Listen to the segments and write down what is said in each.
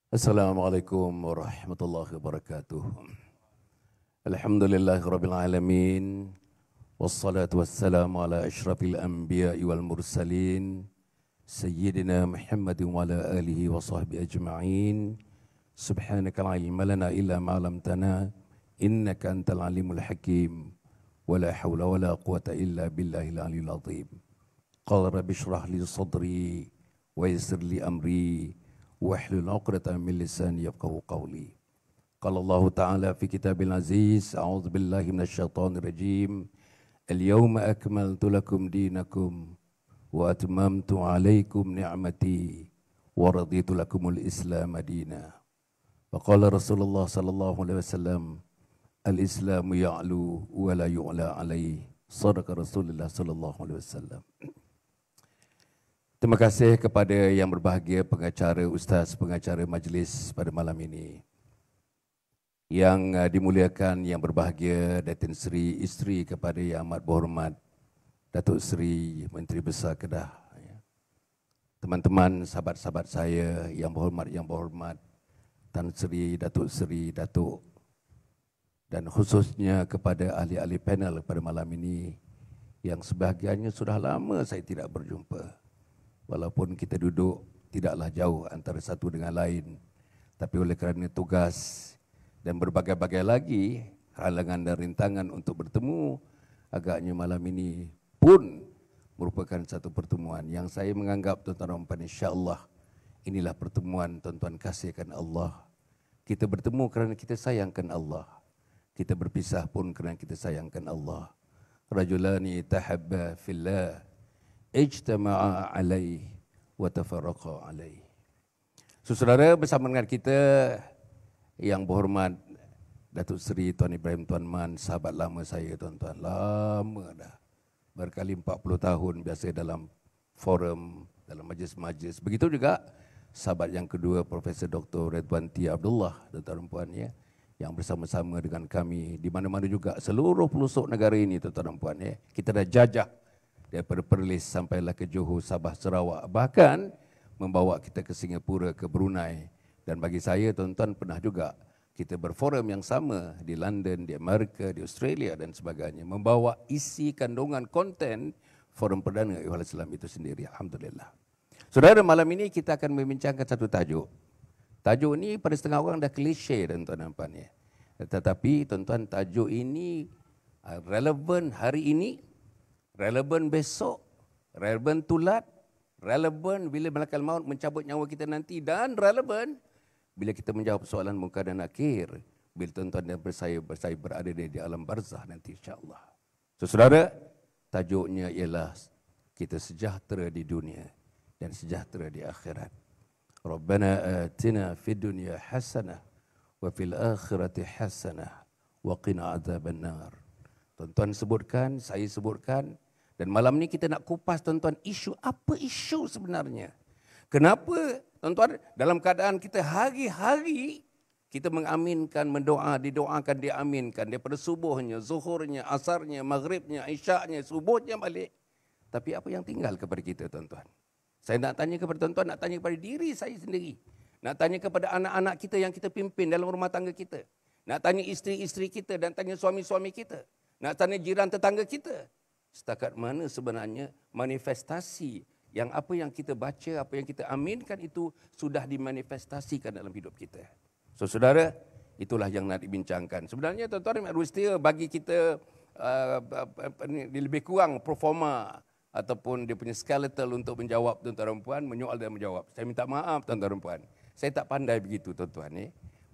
Assalamualaikum warahmatullahi wabarakatuh. Alhamdulillahirabbil alamin. Wassalatu wassalamu ala asyrafil anbiya'i wal mursalin sayyidina Muhammadin wa ala alihi wa sahbihi ajma'in. Subhanaka la ilma lana illa ma 'allamtana innaka antal alimul hakim. Wala haula wala quwata illa billahil aliyil azim. Qala rabbi shrah li sadri wa yassir li amri wahlul 'uqdatam min lisani yafqahu qawli. Qala Allah Ta'ala fi kitabil aziz, a'udzu billahi minasyaitonir rajim. Al-yawma akmaltu lakum dinakum wa atmamtu 'alaikum ni'mati wa raditu lakumul Islam madina. Wa qala Rasulullah sallallahu alaihi wasallam, al-Islamu ya'lu wa la yu'la 'alaihi. Shadaqa Rasulullah sallallahu alaihi wasallam. Terima kasih kepada yang berbahagia pengacara, ustaz pengacara majlis pada malam ini. Yang dimuliakan, yang berbahagia Datin Seri, isteri kepada Yang Amat Berhormat Datuk Seri Menteri Besar Kedah. Teman-teman, sahabat-sahabat saya yang berhormat, Tan Seri, Datuk Seri, Datuk, dan khususnya kepada ahli-ahli panel pada malam ini yang sebahagiannya sudah lama saya tidak berjumpa. Walaupun kita duduk tidaklah jauh antara satu dengan lain, tapi oleh kerana tugas dan berbagai-bagai lagi halangan dan rintangan untuk bertemu, agaknya malam ini pun merupakan satu pertemuan yang saya menganggap tuan-tuan dan puan, insya-Allah inilah pertemuan tuan-tuan kasihkan Allah. Kita bertemu kerana kita sayangkan Allah. Kita berpisah pun kerana kita sayangkan Allah. Rajulani tahabba fillah ijtama'a alaih wa tafarraqa alaih. Saudara, bersama dengan kita yang berhormat Datuk Seri Tuan Ibrahim Tuan Man, sahabat lama saya tuan-tuan, lama dah. Berkali 40 tahun biasa dalam forum, dalam majlis-majlis. Begitu juga sahabat yang kedua Profesor Dr. Redwan T. Abdullah, tuan-tuan dan puan, ya, yang bersama-sama dengan kami di mana-mana juga seluruh pelosok negara ini tuan-tuan dan puan, ya. Kita dah jajah daripada Perlis sampailah ke Johor, Sabah, Sarawak, bahkan membawa kita ke Singapura, ke Brunei. Dan bagi saya, tuan-tuan, pernah juga kita berforum yang sama di London, di Amerika, di Australia dan sebagainya, membawa isi kandungan konten forum perdana Ihwal Islam itu sendiri. Alhamdulillah. Saudara, malam ini kita akan membincangkan satu tajuk. Tajuk ini pada setengah orang dah klise, tuan-tuan dan puan, ya. Tetapi tuan-tuan, tajuk ini relevan hari ini, relevan besok, relevan tulat, relevan bila malakal maut mencabut nyawa kita nanti, dan relevan bila kita menjawab soalan muka dan akhir, bila tuan-tuan dan saya berada di alam barzah nanti, insya-Allah. Saudara, tajuknya ialah kita sejahtera di dunia dan sejahtera di akhirat. Rabbana atina fid dunya hasanah wa fil akhirati hasanah wa qina adzabannar. Tuan-tuan sebutkan, saya sebutkan. Dan malam ni kita nak kupas, tuan-tuan, isu apa isu sebenarnya. Kenapa, tuan-tuan, dalam keadaan kita hari-hari kita mengaminkan, mendoa, didoakan, diaminkan daripada subuhnya, zuhurnya, asarnya, maghribnya, isyaknya, subuhnya balik. Tapi apa yang tinggal kepada kita, tuan-tuan? Saya nak tanya kepada tuan-tuan, nak tanya kepada diri saya sendiri. Nak tanya kepada anak-anak kita yang kita pimpin dalam rumah tangga kita. Nak tanya isteri-isteri kita dan tanya suami-suami kita. Nak tanya jiran tetangga kita. Setakat mana sebenarnya manifestasi yang apa yang kita baca, apa yang kita aminkan itu sudah dimanifestasikan dalam hidup kita. So, saudara, itulah yang nak dibincangkan. Sebenarnya, tuan-tuan, mesti bagi kita lebih kurang performa ataupun dia punya skeletal untuk menjawab, tuan-tuan dan puan, menyoal dan menjawab. Saya minta maaf, tuan-tuan dan puan. Saya tak pandai begitu, tuan-tuan, ya.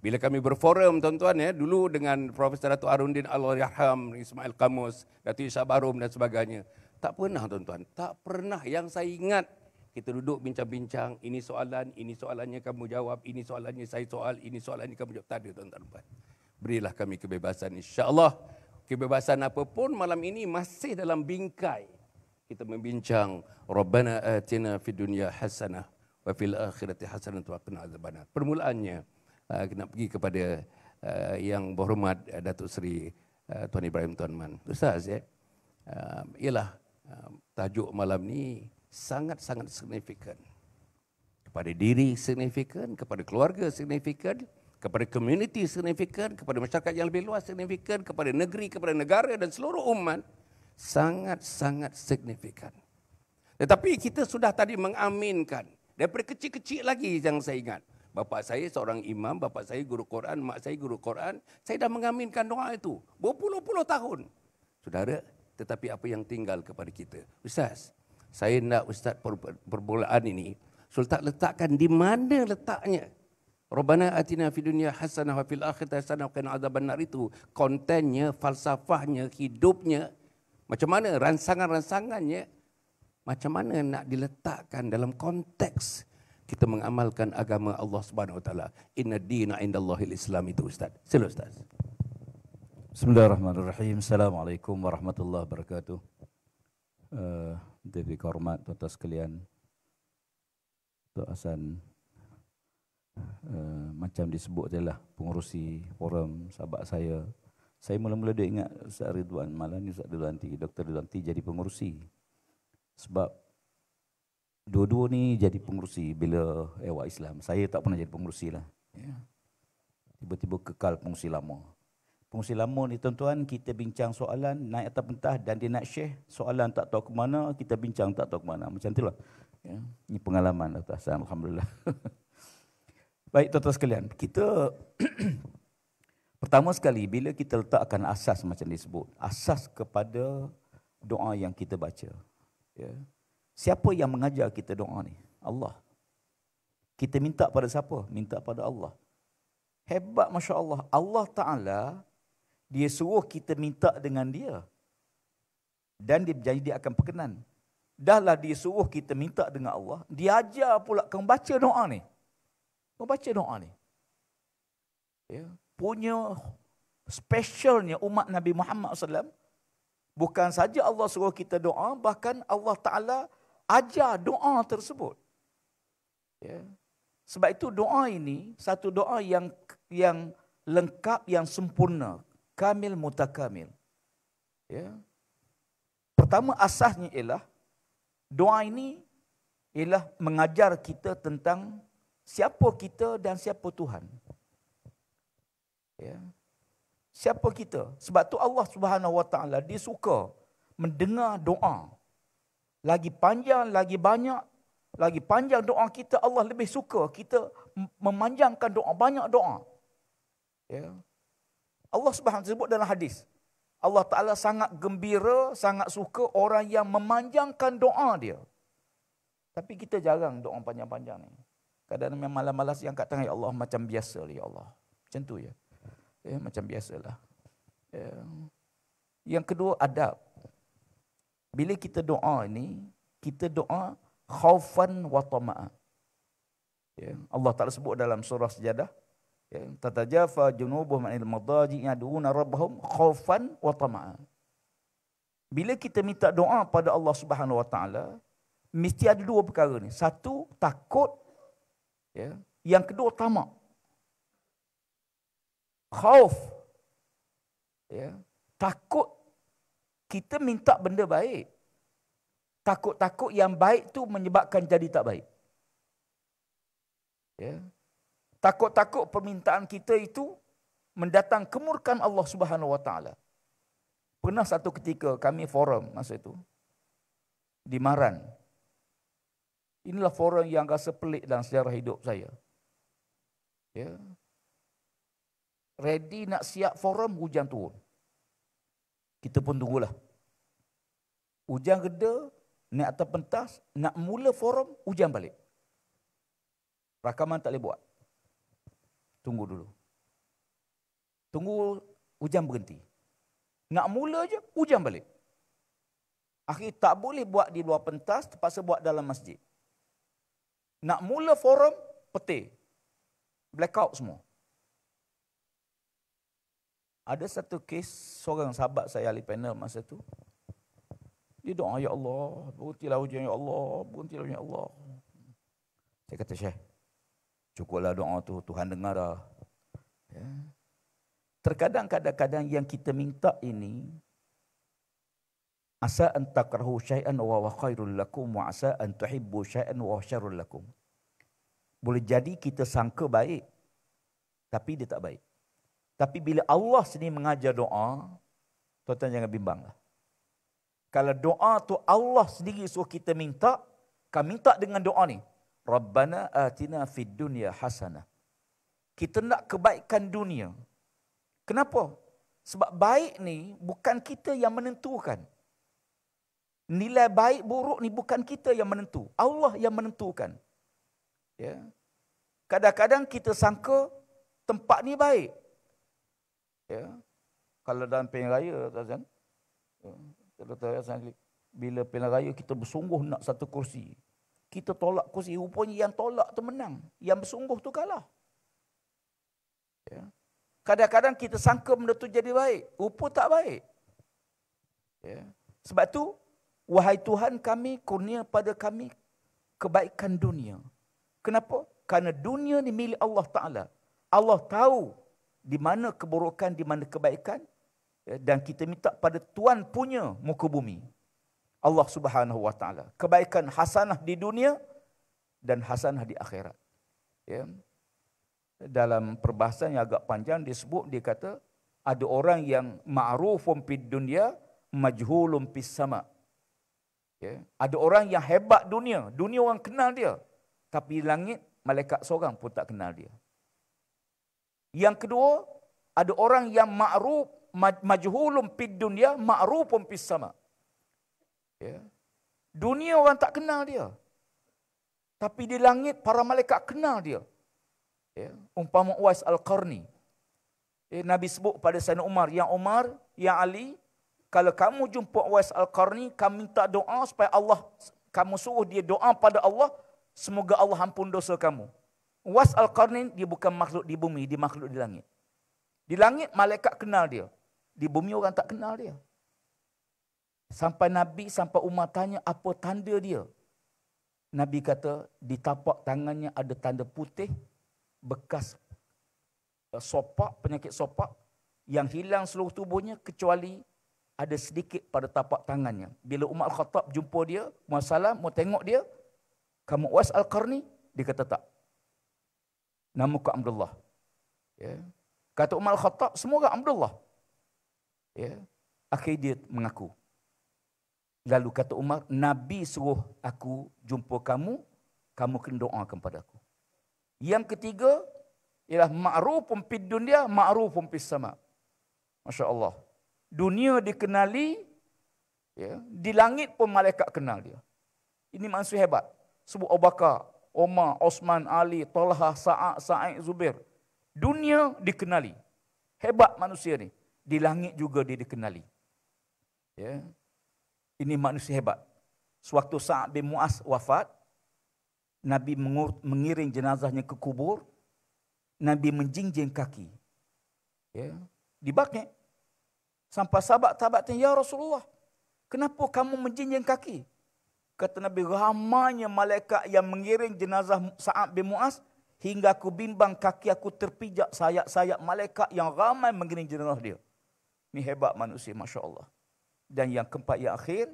Bila kami berforum, tuan-tuan, ya, dulu dengan Profesor Datuk Harudin Allahyarham, Ismail Qamus, Datuk Isyak Barum dan sebagainya. Tak pernah, tuan-tuan, tak pernah yang saya ingat kita duduk bincang-bincang, ini soalannya kamu jawab, ini soalannya saya soal, ini soalannya kamu jawab. Tak ada, tuan-tuan. Berilah kami kebebasan, insya-Allah. Kebebasan apapun malam ini masih dalam bingkai. Kita membincang Rabbana atina fid dunya hasanah wa fil akhirati hasanah wa qina adzabannar. Permulaannya nak pergi kepada yang berhormat Datuk Seri Tuan Ibrahim Tuan Man. Ustaz, ya, ialah tajuk malam ni sangat-sangat signifikan. kepada diri signifikan, kepada keluarga signifikan, kepada komuniti signifikan, kepada masyarakat yang lebih luas signifikan, kepada negeri, kepada negara dan seluruh umat sangat-sangat signifikan. Tetapi kita sudah tadi mengaminkan. Daripada kecil-kecil lagi yang saya ingat. Bapa saya seorang imam, bapa saya guru Quran, mak saya guru Quran. Saya dah mengaminkan doa itu berpuluh-puluh tahun. Saudara, tetapi apa yang tinggal kepada kita? Ustaz, saya nak Ustaz permulaan ini, Sultan letakkan di mana letaknya. Rabbana atina fid dunya hasanah wa fil akhirati hasanah wa qina adzabannar itu kontennya, falsafahnya, hidupnya, macam mana ransangan-ransangannya, macam mana nak diletakkan dalam konteks kita mengamalkan agama Allah Subhanahu Wa Taala. Inna dina indallahil Islam itu, Ustaz. Sila Ustaz. Bismillahirrahmanirrahim. Assalamualaikum warahmatullahi wabarakatuh. Dewi Kormat, tuan-tuan sekalian. Tok Hasan, macam disebut adalah pengurusi forum sahabat saya. Saya mula-mula dia ingat Ustaz Ridwan, malah ni Ustaz Ridwan T, Dr. Ridwan T jadi pengurusi. Sebab dua-dua ni jadi pengurusi bila awak Islam. Saya tak pernah jadi pengurusi lah. Ya. Tiba-tiba kekal pengurusi lama. Pengurusi lama ni tuan-tuan, kita bincang soalan, naik atas pentas dan dia nak share soalan tak tahu ke mana, kita bincang tak tahu ke mana. Macam itulah. Ya. Ini pengalaman Dr. Hasan, alhamdulillah. Baik tuan-tuan sekalian, kita pertama sekali bila kita letakkan asas macam disebut, asas kepada doa yang kita baca. Ya. Siapa yang mengajar kita doa ni? Allah. Kita minta pada siapa? Minta pada Allah. Hebat Masya Allah. Allah Ta'ala, dia suruh kita minta dengan dia. Dan dia berjanji dia akan perkenan. Dahlah dia suruh kita minta dengan Allah, dia ajar pula kau baca doa ni. Kau baca doa ni. Ya. Punya specialnya umat Nabi Muhammad SAW, bukan saja Allah suruh kita doa, bahkan Allah Ta'ala ajar doa tersebut. Ya. Sebab itu doa ini, satu doa yang lengkap, yang sempurna. Kamil mutakamil. Ya. Pertama asasnya ialah, doa ini ialah mengajar kita tentang siapa kita dan siapa Tuhan. Ya. Siapa kita? Sebab tu Allah Subhanahu Wa Taala dia suka mendengar doa. Lagi panjang, lagi banyak, lagi panjang doa kita, Allah lebih suka kita memanjangkan doa, banyak doa. Ya. Allah Subhanahu Wa Taala sebut dalam hadis, Allah Ta'ala sangat gembira, sangat suka orang yang memanjangkan doa dia. Tapi kita jarang doa panjang-panjang ni. Kadang-kadang memang malas-malas yang kat tengah, ya Allah, macam biasa ya Allah. Macam tu ya. Ya, macam biasalah. Ya. Yang kedua, adab. Bila kita doa ini, kita doa khaufan wa tama'a. Ya. Allah Ta'ala sebut dalam surah Sajadah, ya, tatajafa junubuhum 'anil madaji' yad'una rabbahum khaufan wa tama'a. Bila kita minta doa pada Allah Subhanahu Wa Taala, mesti ada dua perkara ni. Satu, takut. Ya. Yang kedua, tamak. Khauf. Ya. Takut kita minta benda baik. Takut-takut yang baik tu menyebabkan jadi tak baik. Ya. Takut-takut permintaan kita itu mendatang kemurkaan Allah Subhanahu Wa Taala. Pernah satu ketika kami forum masa itu di Maran. Inilah forum yang rasa pelik dalam sejarah hidup saya. Ya. Ready nak siap forum, hujan turun. Kita pun tunggulah. Hujan reda, naik atas pentas, nak mula forum, hujan balik. Rakaman tak boleh buat. Tunggu dulu. Tunggu hujan berhenti. Nak mula je, hujan balik. Akhir tak boleh buat di luar pentas, terpaksa buat dalam masjid. Nak mula forum, petir. Blackout semua. Ada satu kes seorang sahabat saya ahli panel masa tu. Dia doa, ya Allah, berhentilah hujan, ya Allah, berhentilah hujan, ya Allah. Saya kata, Syekh, cukuplah doa tu, Tuhan dengar dah. Ya. Terkadang kadang-kadang yang kita minta ini, asa an takrahu syai'an wa huwa khairul lakum wa asa an tuhibbu syai'an wa huwa syarrul lakum. Boleh jadi kita sangka baik, tapi dia tak baik. Tapi bila Allah sendiri mengajar doa, tuan-tuan jangan bimbanglah. Kalau doa tu Allah sendiri suruh kita minta, kami minta dengan doa ni. Rabbana atina fid dunya hasanah. Kita nak kebaikan dunia. Kenapa? Sebab baik ni bukan kita yang menentukan. Nilai baik buruk ni bukan kita yang menentu. Allah yang menentukan. Ya. Kadang-kadang kita sangka tempat ni baik. Ya. Kalau dalam pilihan raya, tuan-tuan, bila pilihan raya kita bersungguh nak satu kursi, kita tolak kursi, rupanya yang tolak tu menang, yang bersungguh tu kalah. Ya. Kadang-kadang kita sangka benda tu jadi baik, rupa tak baik. Ya. Sebab tu, wahai Tuhan kami, kurnia pada kami kebaikan dunia. Kenapa? Kerana dunia ni milik Allah Ta'ala. Allah tahu di mana keburukan, di mana kebaikan. Dan kita minta pada Tuhan punya muka bumi. Allah Subhanahu Wa Ta'ala. Kebaikan hasanah di dunia dan hasanah di akhirat. Ya. Dalam perbahasan yang agak panjang disebut, dia kata, ada orang yang ma'rufun fid dunya, majhulun fis sama. Ya. Ada orang yang hebat dunia. Dunia orang kenal dia. Tapi di langit, malaikat seorang pun tak kenal dia. Yang kedua, ada orang yang ma'ruf, majhulun fid dunya, ma'rufun fis sama. Ya. Dunia orang tak kenal dia. Tapi di langit, para malaikat kenal dia. Ya. Umpama Uwais Al-Qarni. Nabi sebut pada Sayyidina Umar, yang Umar, yang Ali, kalau kamu jumpa Uwais Al-Qarni, kamu minta doa supaya Allah, kamu suruh dia doa pada Allah, semoga Allah ampun dosa kamu. Uwais Al-Qarni, dia bukan makhluk di bumi, dia makhluk di langit. Di langit, malaikat kenal dia. Di bumi orang tak kenal dia. Sampai Nabi, sampai Umar tanya, apa tanda dia? Nabi kata, di tapak tangannya ada tanda putih, bekas sopak, penyakit sopak, yang hilang seluruh tubuhnya, kecuali ada sedikit pada tapak tangannya. Bila Umar Al-Khattab jumpa dia, mau salam, mau tengok dia, kamu Uwais Al-Qarni? Dia kata tak. Namaku Abdullah. Ya. Kata Umar Al-Khattab, semua orang Abdullah. Ya. Akhirnya dia mengaku. Lalu kata Umar, Nabi suruh aku jumpa kamu, kamu kena doa kepada aku. Yang ketiga, ialah ma'rufun fid dunya, ma'rufun fis sama. Masya Allah. Dunia dikenali, ya, di langit pun malaikat kenal dia. Ini manusia hebat. Sebut Abu Bakar, Umar, Osman, Ali, Talha, Sa'id, Zubair. Dunia dikenali. Hebat manusia ni. Di langit juga dia dikenali. Ya. Ini manusia hebat. Sewaktu Sa'ad bin Mu'az wafat, Nabi mengiring jenazahnya ke kubur, Nabi menjinjing kaki. Ya. Dibakar. Sampai sahabat-sahabat tanya, ya Rasulullah, kenapa kamu menjinjing kaki? Kata Nabi, ramanya malaikat yang mengiring jenazah Sa'ad bin Mu'az, hingga aku bimbang kaki aku terpijak sayap-sayap malaikat yang ramai mengiring jenazah dia. Ini hebat manusia, Masya Allah. Dan yang keempat, yang akhir,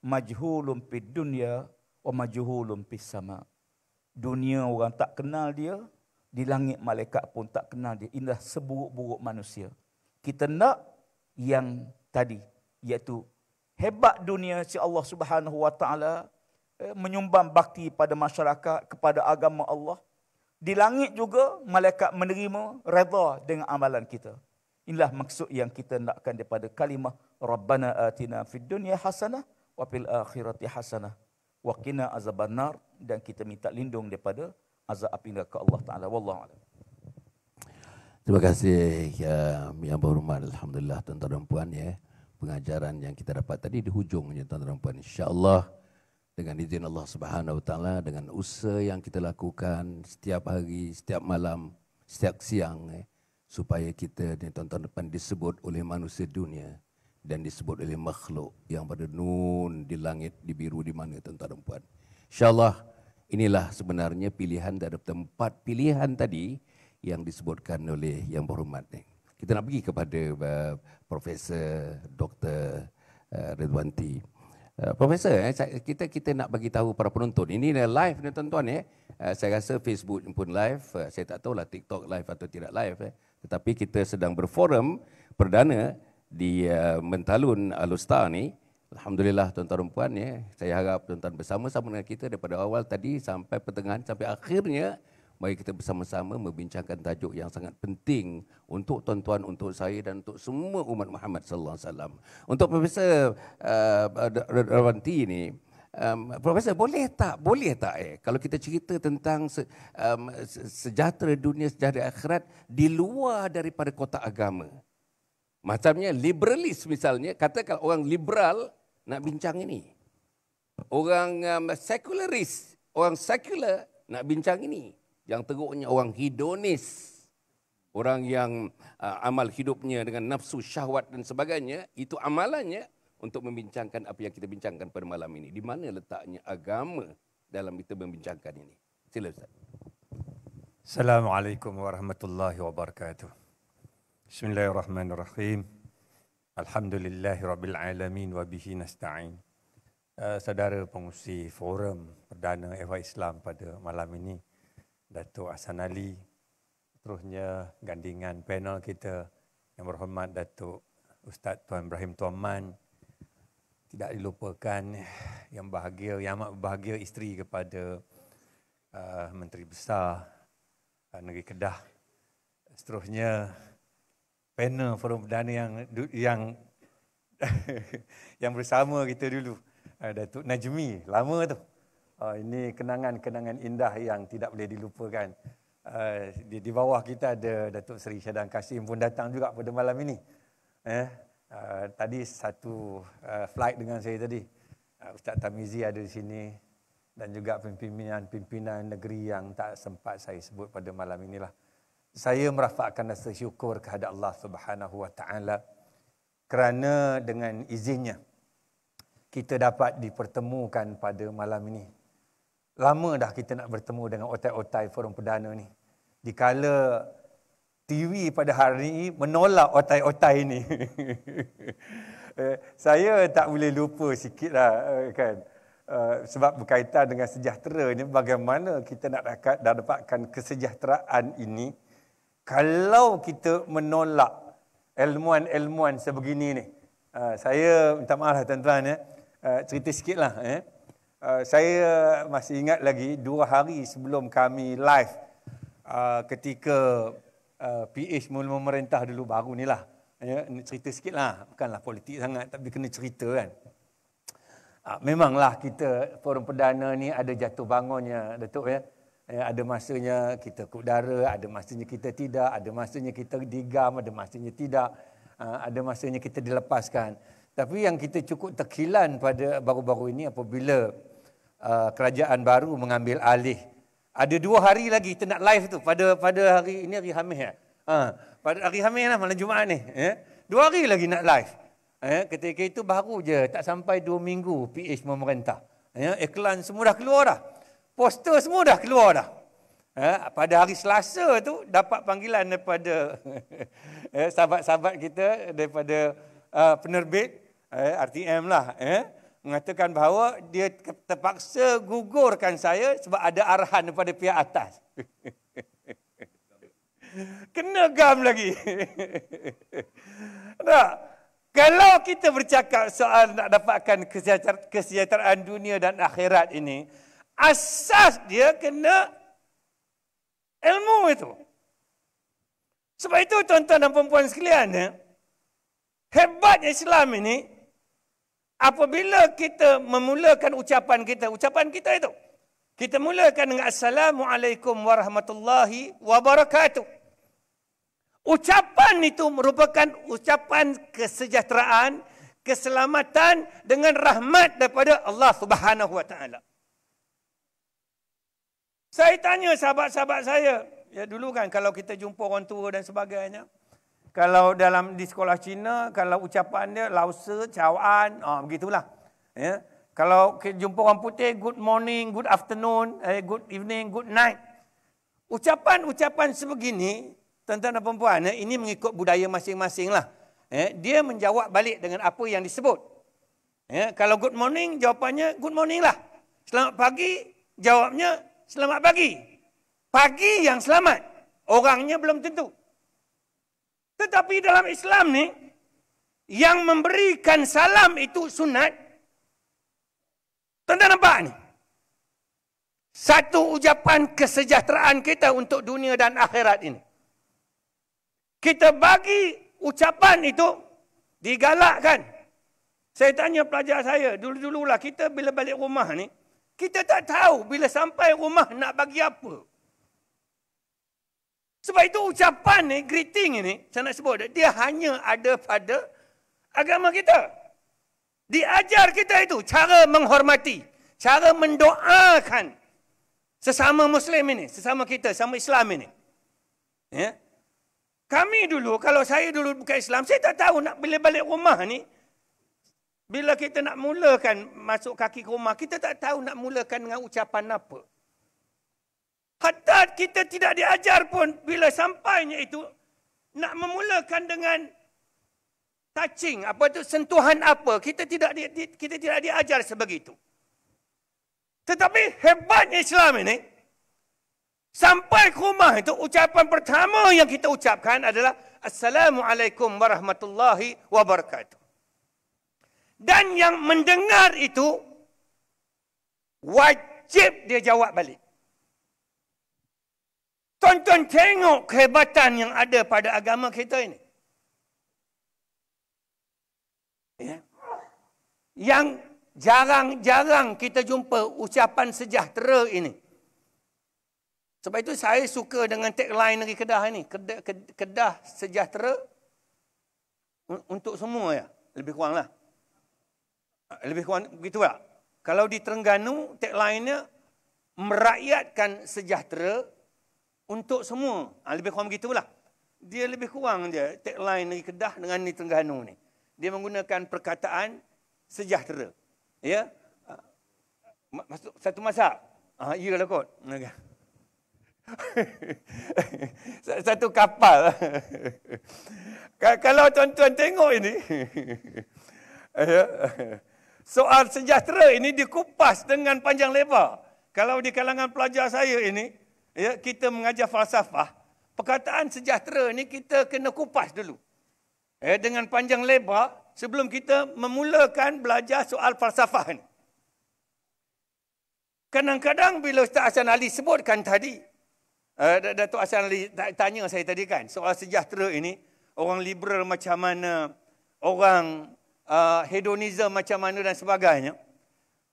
majhulun fid dunya wa majhulun fis sama. Dunia orang tak kenal dia, di langit malaikat pun tak kenal dia. Inilah seburuk-buruk manusia. Kita nak yang tadi, iaitu hebat dunia si Allah Subhanahu Wa Taala, menyumbang bakti pada masyarakat, kepada agama Allah. Di langit juga malaikat menerima, redha dengan amalan kita. Inilah maksud yang kita nakkan daripada kalimah Rabbana atina fid dunya hasanah wa fil akhirati hasanah wa qina azabannar, dan kita minta lindung daripada azab api neraka Allah Taala. Wallahu a'lam. Terima kasih yang berhormat, alhamdulillah tuan-tuan dan puan, ya. Pengajaran yang kita dapat tadi di hujungnya tuan-tuan dan puan, insya-Allah dengan izin Allah Subhanahu Wa Taala, dengan usaha yang kita lakukan setiap hari, setiap malam, setiap siang, supaya kita ni tuan-tuan dan puan disebut oleh manusia dunia dan disebut oleh makhluk yang bernun di langit, di biru, di mana tuan-tuan dan puan. Insya-Allah inilah sebenarnya pilihan dari tempat pilihan tadi yang disebutkan oleh yang berhormat ni. Kita nak pergi kepada Profesor Dr. Ridwanti. Profesor, kita nak bagi tahu para penonton, ini live ni tuan-tuan, Saya rasa Facebook pun live, saya tak tahulah TikTok live atau tidak live. Tetapi kita sedang berforum perdana di Mentalun Alustar ni. Alhamdulillah tuan-tuan dan puan, saya harap tuan-tuan bersama-sama dengan kita daripada awal tadi sampai pertengahan sampai akhirnya. Mari kita bersama-sama membincangkan tajuk yang sangat penting untuk tuan-tuan, untuk saya dan untuk semua umat Muhammad sallallahu alaihi wasallam. Untuk Profesor Rawanti ni, Profesor boleh tak kalau kita cerita tentang sejahtera dunia, sejahtera akhirat di luar daripada kotak agama. Macamnya liberalis misalnya, katakan orang liberal nak bincang ini. Orang sekularis, orang sekular nak bincang ini. Yang teruknya orang hedonis, orang yang amal hidupnya dengan nafsu, syahwat dan sebagainya, itu amalannya untuk membincangkan apa yang kita bincangkan pada malam ini. Di mana letaknya agama dalam kita membincangkan ini? Sila Ustaz. Assalamualaikum warahmatullahi wabarakatuh. Bismillahirrahmanirrahim. Alhamdulillahirabbil alamin wa bihi nasta'in. Saudara pengurusi forum perdana Ehwal Islam pada malam ini, Datuk Hasan Ali, terusnya gandingan panel kita yang berhormat Datuk Ustaz Tuan Ibrahim Tuan Man, tidak dilupakan yang bahagia, yang amat berbahagia isteri kepada Menteri Besar Negeri Kedah. Seterusnya panel forum perdana yang yang bersama kita dulu, Datuk Najmi, lama tu. Ini kenangan-kenangan indah yang tidak boleh dilupakan. Di bawah kita ada Datuk Seri Syahdan Kasim pun datang juga pada malam ini. Tadi satu flight dengan saya tadi. Ustaz Tamizi ada di sini dan juga pimpinan-pimpinan negeri yang tak sempat saya sebut pada malam inilah. Saya merafakkan rasa syukur kepada Allah Subhanahu Wa Taala kerana dengan izinnya kita dapat dipertemukan pada malam ini. Lama dah kita nak bertemu dengan otai-otai forum perdana ni. Dikala TV pada hari ini menolak otai-otai ini. Saya tak boleh lupa sikitlah kan. Sebab berkaitan dengan sejahtera ni, bagaimana kita nak dapatkan kesejahteraan ini kalau kita menolak ilmuan-ilmuan sebegini ni. Saya minta maaf lah tuan-tuan, cerita sikitlah. Saya masih ingat lagi 2 hari sebelum kami live ketika PH mula memerintah dulu baru ni lah. Cerita sikit lah, bukanlah politik sangat tapi kena cerita kan. Memanglah kita forum perdana ni ada jatuh bangunnya Datuk ya. Ada masanya kita ke udara, ada masanya kita tidak, ada masanya kita digam, ada masanya tidak, ada masanya kita dilepaskan. Tapi yang kita cukup terkilan pada baru-baru ini apabila kerajaan baru mengambil alih. Ada 2 hari lagi kita nak live tu pada hari ini, hari Khamis ya. Pada hari Khamis lah, malam Jumaat ni. 2 hari lagi nak live. Ketika itu baru je, tak sampai 2 minggu PH memerintah. Iklan semua dah keluar dah. Poster semua dah keluar dah. Pada hari Selasa tu dapat panggilan daripada sahabat-sahabat kita daripada penerbit RTM lah, mengatakan bahawa dia terpaksa gugurkan saya sebab ada arahan daripada pihak atas. Kena gam lagi. Nah, kalau kita bercakap soal nak dapatkan kesejahteraan dunia dan akhirat ini, asas dia kena ilmu itu. Sebab itu tuan-tuan dan puan-puan sekalian, hebatnya Islam ini, apabila kita memulakan ucapan kita itu, kita mulakan dengan Assalamualaikum warahmatullahi wabarakatuh. Ucapan itu merupakan ucapan kesejahteraan, keselamatan dengan rahmat daripada Allah Subhanahu Wa Taala. Saya tanya sahabat-sahabat saya, ya dulu kan kalau kita jumpa orang tua dan sebagainya, kalau di sekolah Cina, kalau ucapan dia lausa, cawan, begitulah. Ya. Kalau kita jumpa orang putih, good morning, good afternoon, good evening, good night. Ucapan-ucapan sebegini, tuan-tuan dan puan-puan, ini mengikut budaya masing-masing lah. Dia menjawab balik dengan apa yang disebut. Kalau good morning, jawapannya good morning lah. Selamat pagi, jawabnya selamat pagi. Pagi yang selamat. Orangnya belum tentu. Tetapi dalam Islam ni, yang memberikan salam itu sunat. Tuan-tuan nampak ni? Satu ucapan kesejahteraan kita untuk dunia dan akhirat ini. Kita bagi ucapan itu, digalakkan. Saya tanya pelajar saya, dulu-dululah kita bila balik rumah ni, kita tak tahu bila sampai rumah nak bagi apa. Sebab itu ucapan ni, greeting ini, saya nak sebut, dia hanya ada pada agama kita. Diajar kita itu cara menghormati, cara mendoakan sesama Muslim ini, sesama kita, sesama Islam ini. Ya. Kami dulu, kalau saya dulu bukan Islam, saya tak tahu nak bila balik rumah ni, bila kita nak mulakan masuk kaki ke rumah, kita tak tahu nak mulakan dengan ucapan apa. Hatta kita tidak diajar pun bila sampainya itu nak memulakan dengan touching, apa tu, sentuhan apa, kita tidak diajar sebegitu. Tetapi hebatnya Islam ini, sampai ke rumah itu ucapan pertama yang kita ucapkan adalah Assalamualaikum warahmatullahi wabarakatuh. Dan yang mendengar itu wajib dia jawab balik. Tonton tengok kehebatan yang ada pada agama kita ini. Ya. Yang jarang-jarang kita jumpa ucapan sejahtera ini. Sebab itu saya suka dengan tagline negeri Kedah ini. Kedah sejahtera untuk semua ya. Lebih kurang lah. Lebih kurang begitu tak? Kalau di Terengganu tagline-nya merakyatkan sejahtera untuk semua. Lebih kurang begitulah. Dia lebih kurang je tagline negeri Kedah dengan di Terengganu ni. Dia menggunakan perkataan sejahtera. Ya. Masuk satu masak. Iyalah kot. Satu kapal. Kalau tuan-tuan tengok ini, soal sejahtera ini dikupas dengan panjang lebar. Kalau di kalangan pelajar saya ini, ya, kita mengajar falsafah, perkataan sejahtera ini kita kena kupas dulu. Dengan panjang lebar sebelum kita memulakan belajar soal falsafah ini. Kadang-kadang bila Ustaz Hasan Ali sebutkan tadi, Datuk Hasan Ali tanya saya tadi kan, soal sejahtera ini, orang liberal macam mana, orang hedonism macam mana dan sebagainya.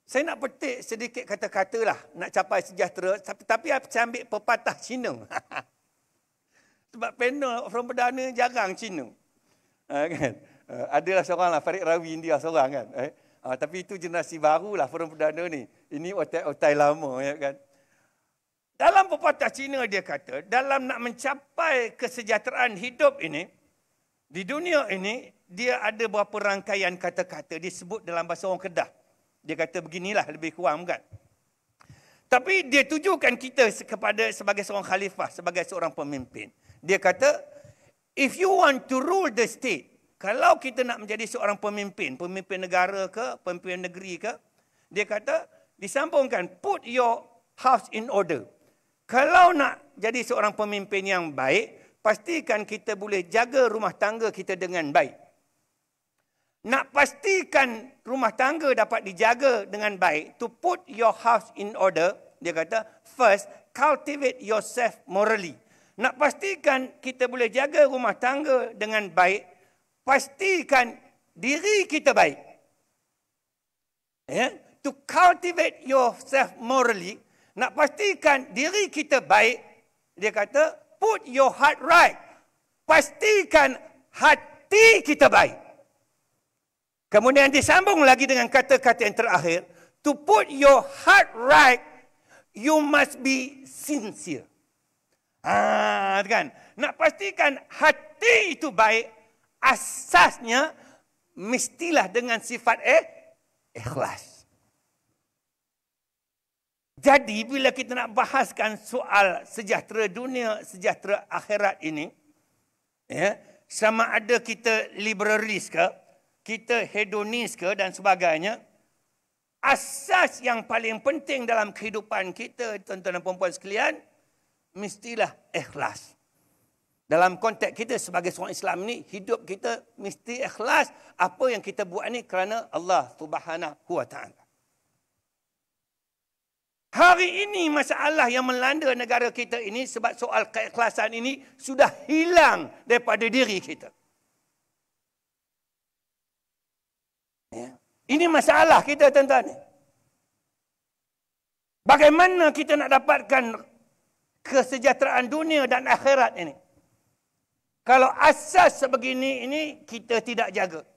Saya nak petik sedikit kata-kata lah, nak capai sejahtera, tapi saya ambil pepatah Cina. Sebab panel Forum Perdana jarang Cina. Kan? Adalah seorang lah, Farid Rawi India seorang kan. Tapi itu generasi baru lah Forum Perdana ni. Ini otai lama ya kan. Dalam pepatah Cina dia kata, dalam nak mencapai kesejahteraan hidup ini, di dunia ini, dia ada beberapa rangkaian kata-kata disebut dalam bahasa orang Kedah. Dia kata beginilah lebih kurang kan. Tapi dia tujukan kita kepada sebagai seorang khalifah, sebagai seorang pemimpin. Dia kata, if you want to rule the state, kalau kita nak menjadi seorang pemimpin, pemimpin negara ke, pemimpin negeri ke, dia kata, disambungkan, put your house in order. Kalau nak jadi seorang pemimpin yang baik, pastikan kita boleh jaga rumah tangga kita dengan baik. Nak pastikan rumah tangga dapat dijaga dengan baik, to put your house in order, dia kata, first, cultivate yourself morally. Nak pastikan kita boleh jaga rumah tangga dengan baik, pastikan diri kita baik. Ya? To cultivate yourself morally, nak pastikan diri kita baik, dia kata, put your heart right. Pastikan hati kita baik. Kemudian disambung lagi dengan kata-kata yang terakhir, to put your heart right, you must be sincere. Kan? Nak pastikan hati itu baik, asasnya mestilah dengan sifat ikhlas. Jadi bila kita nak bahaskan soal sejahtera dunia, sejahtera akhirat ini, ya, sama ada kita liberalis ke, kita hedonis ke dan sebagainya, asas yang paling penting dalam kehidupan kita, tuan-tuan dan puan-puan sekalian, mestilah ikhlas. Dalam konteks kita sebagai seorang Islam ni, hidup kita mesti ikhlas. Apa yang kita buat ni kerana Allah Subhanahu wa Ta'ala. Hari ini masalah yang melanda negara kita ini sebab soal keikhlasan ini sudah hilang daripada diri kita. Ya. Ini masalah kita, tuan-tuan. Bagaimana kita nak dapatkan kesejahteraan dunia dan akhirat ini? Kalau asas sebegini ini kita tidak jaga.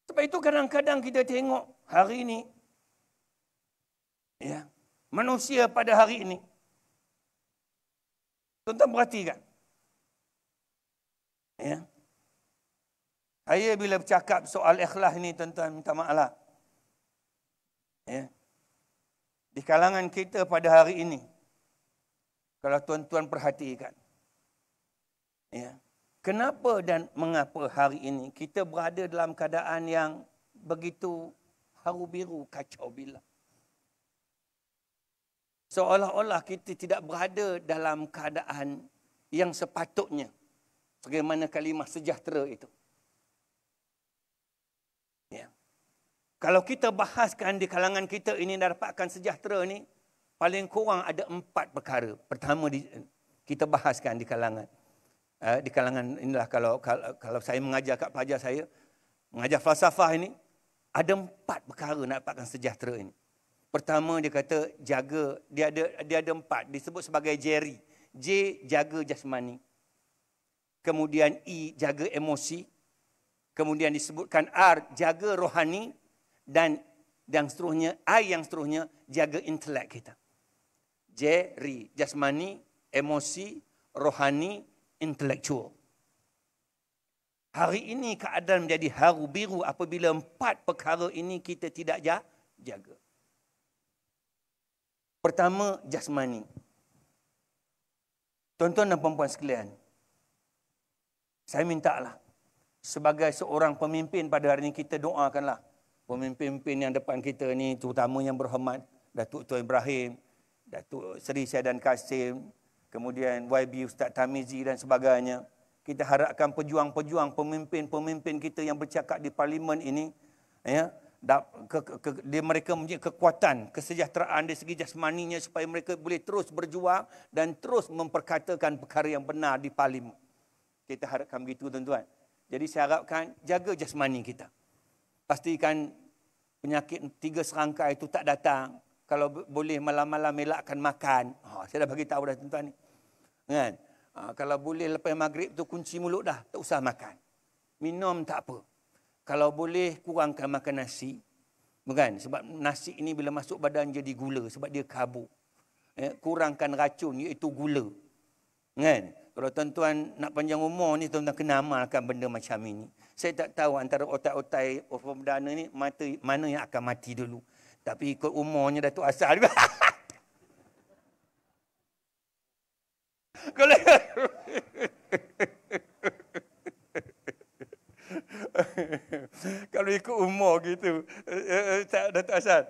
Sebab itu kadang-kadang kita tengok hari ini, ya, manusia pada hari ini. Tuan-tuan perhatikan. Ya. Saya bila bercakap soal ikhlas ini, tuan-tuan, minta maaf lah. Ya. Di kalangan kita pada hari ini, kalau tuan-tuan perhatikan, ya, kenapa dan mengapa hari ini kita berada dalam keadaan yang begitu haru biru, kacau bilau. Seolah-olah kita tidak berada dalam keadaan yang sepatutnya. Bagaimana kalimah sejahtera itu. Ya. Kalau kita bahaskan di kalangan kita ini dan dapatkan sejahtera ini, paling kurang ada 4 perkara. Pertama kita bahaskan di kalangan. Di kalangan inilah kalau saya mengajar kat pelajar saya, mengajar falsafah ini, ada 4 perkara nak dapatkan sejahtera ini. Pertama dia kata jaga, dia ada 4, disebut sebagai Jerry. J, jaga jasmani. Kemudian E, jaga emosi. Kemudian disebutkan R, jaga rohani. Dan yang seterusnya, I yang seterusnya, jaga intelek kita. Jerry, jasmani, emosi, rohani, intelektual. Hari ini keadaan menjadi haru biru apabila 4 perkara ini kita tidak jaga. Pertama, jasmani. Tuan-tuan dan puan-puan sekalian, saya mintalah sebagai seorang pemimpin pada hari ini kita doakanlah pemimpin-pemimpin yang depan kita ni, terutama yang berhormat Datuk Tuan Ibrahim, Datuk Seri Syahidan Kasim, kemudian YB Ustaz Tamizi dan sebagainya. Kita harapkan pejuang-pejuang, pemimpin-pemimpin kita yang bercakap di parlimen ini, ya, mereka mempunyai kekuatan, kesejahteraan dari segi jasmaninya supaya mereka boleh terus berjuang dan terus memperkatakan perkara yang benar di parlimen. Kita harapkan begitu, tuan-tuan. Jadi saya harapkan jaga jasmani kita. Pastikan penyakit 3 serangkai itu tak datang. Kalau boleh malam-malam elakkan makan. Saya dah bagi tahu dah, tuan-tuan ni. Kan? Kalau boleh lepas maghrib tu kunci mulut dah, tak usah makan. Minum tak apa. Kalau boleh kurangkan makan nasi. Bukan? Sebab nasi ini bila masuk badan jadi gula sebab dia karbo. Kurangkan racun iaitu gula. Kan? Kalau tuan-tuan nak panjang umur ni, tuan-tuan kena amalkan benda macam ini. Saya tak tahu antara otak-otak perdana ni mana yang akan mati dulu. Tapi ikut umurnya Datuk Asal juga. Kalau kalau ikut umur gitu, Datuk Asal,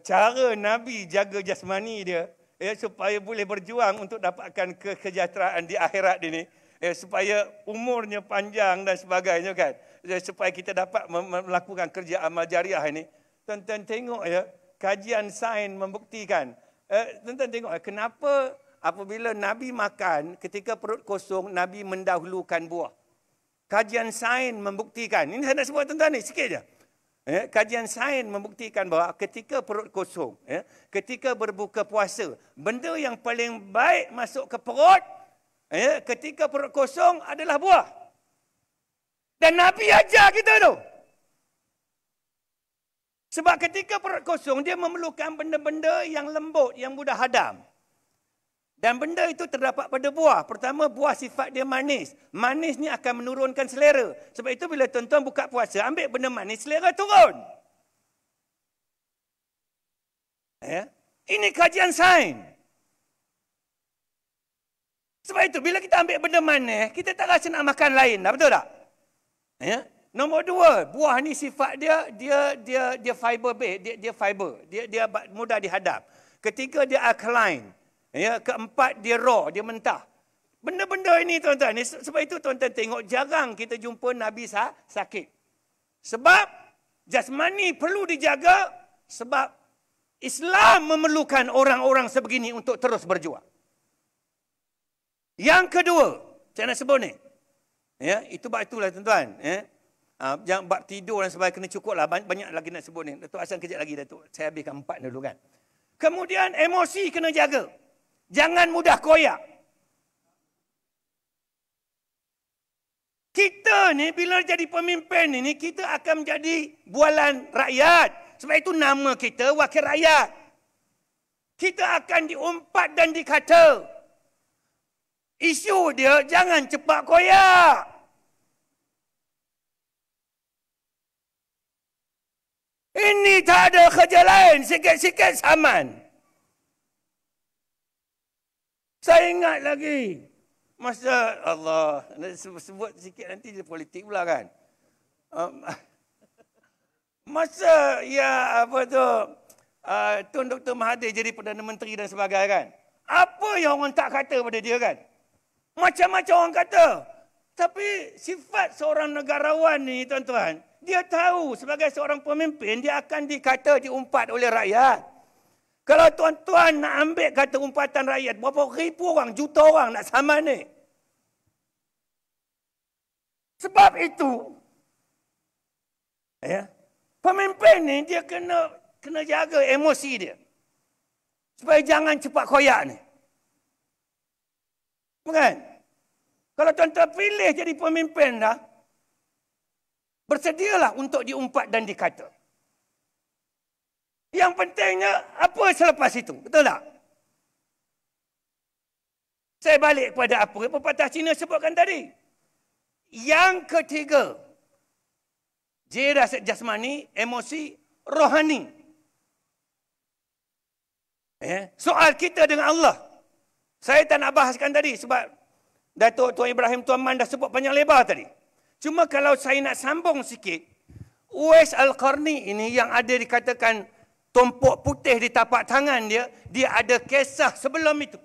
cara Nabi jaga jasmani dia, supaya boleh berjuang untuk dapatkan kesejahteraan di akhirat ini, supaya umurnya panjang dan sebagainya, kan, supaya kita dapat melakukan kerja amal jariah ini. Tuan-tuan tengok ya, kajian sains membuktikan. Tuan-tuan tengok kenapa apabila Nabi makan ketika perut kosong, Nabi mendahulukan buah. Kajian sains membuktikan, ini saya nak sebut tuan-tuan ni sikit je. Kajian sains membuktikan bahawa ketika perut kosong, ketika berbuka puasa, benda yang paling baik masuk ke perut ketika perut kosong adalah buah. Dan Nabi ajar kita tu. Sebab ketika perut kosong, dia memerlukan benda-benda yang lembut, yang mudah hadam. Dan benda itu terdapat pada buah. Pertama, buah sifat dia manis. Manis ni akan menurunkan selera. Sebab itu bila tuan-tuan buka puasa, ambil benda manis, selera turun. Ini kajian sains. Sebab itu bila kita ambil benda manis, kita tak rasa nak makan lain. Betul tak? Nombor dua, buah ni sifat dia fiber base, dia fiber, dia mudah dihadap. Ketiga, dia alkaline. Ya, keempat, dia raw, dia mentah. Benda-benda ini tuan-tuan, sebab itu tuan-tuan tengok jarang kita jumpa Nabi sakit. Sebab jasmani perlu dijaga, sebab Islam memerlukan orang-orang sebegini untuk terus berjuang. Yang kedua, saya nak sebut ni. Ya, itu bab itulah tuan-tuan, ya. Jangan bab tidur dan sebagainya kena cukup lah. Banyak lagi nak sebut ni. Datuk Hasan kejap lagi Datuk. Saya habiskan 4 dulu kan. Kemudian emosi kena jaga. Jangan mudah koyak. Kita ni bila jadi pemimpin ni, kita akan menjadi bualan rakyat. Sebab itu nama kita wakil rakyat. Kita akan diumpat dan dikata. Isu dia jangan cepat koyak. Ini tak ada kerja lain, sikit-sikit saman. Saya ingat lagi, masa Allah, sebut sikit nanti dia politik pula kan. Masa ya apa tu, Tun Dr. Mahathir jadi Perdana Menteri dan sebagainya kan. Apa yang orang tak kata pada dia kan? Macam-macam orang kata. Tapi sifat seorang negarawan ni tuan-tuan, dia tahu sebagai seorang pemimpin, dia akan dikata diumpat oleh rakyat. Kalau tuan-tuan nak ambil kata umpatan rakyat, berapa ribu orang, juta orang nak saman ni. Sebab itu, ya, pemimpin ni dia kena jaga emosi dia. Supaya jangan cepat koyak ni. Bukan? Kalau tuan-tuan pilih jadi pemimpin dah, bersedialah untuk diumpat dan dikata. Yang pentingnya apa selepas itu? Betul tak? Saya balik kepada apa pepatah Cina sebutkan tadi. Yang ketiga, jasad jasmani, emosi, rohani. Soal kita dengan Allah. Saya tak nak bahaskan tadi sebab Datuk Tuan Ibrahim Tuan Man dah sebut panjang lebar tadi. Cuma kalau saya nak sambung sikit, Uwais Al-Qarni ini yang ada dikatakan tumpuk putih di tapak tangan dia, dia ada kisah sebelum itu.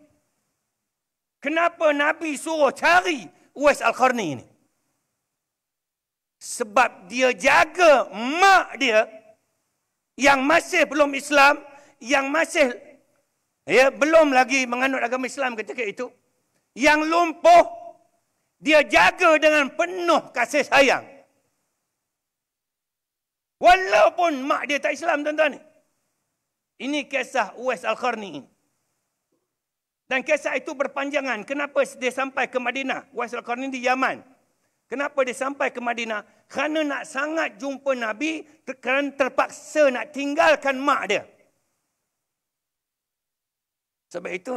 Kenapa Nabi suruh cari Uwais Al-Qarni ini? Sebab dia jaga mak dia yang masih belum Islam, yang masih belum lagi menganut agama Islam ketika itu, yang lumpuh, dia jaga dengan penuh kasih sayang. Walaupun mak dia tak Islam tuan-tuan ni. Ini kisah Uwais Al-Qarni. Dan kisah itu berpanjangan. Kenapa dia sampai ke Madinah? Uwais Al-Qarni di Yaman. Kenapa dia sampai ke Madinah? Kerana nak sangat jumpa Nabi, kerana terpaksa nak tinggalkan mak dia. Sebab itu,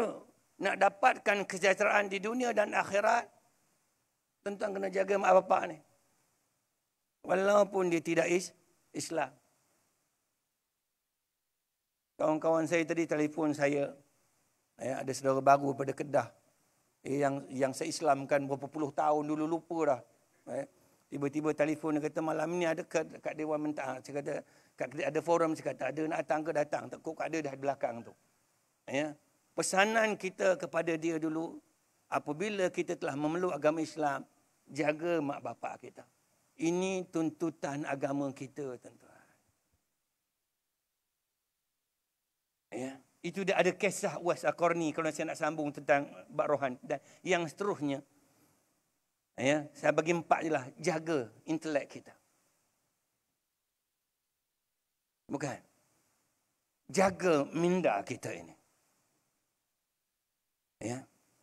nak dapatkan kesejahteraan di dunia dan akhirat, tuan-tuan kena jaga mak bapak ni. Walaupun dia tidak Islam. Kawan-kawan saya tadi telefon saya. Ada saudara baru pada Kedah. Yang saya Islamkan berapa puluh tahun dulu, lupa dah. Tiba-tiba telefon dia kata malam ni ada kat Dewan Mentah. Saya kata ada forum, saya kata ada nak datang ke datang. Takut ada dah di belakang tu. Pesanan kita kepada dia dulu, apabila kita telah memeluk agama Islam, jaga mak bapak kita. Ini tuntutan agama kita, tuan-tuan. Itu dia ada kisah Uwais Al-Qarni kalau saya nak sambung tentang bab rohan. Dan yang seterusnya, saya bagi 4 je lah. Jaga intelek kita. Bukan. Jaga minda kita ini.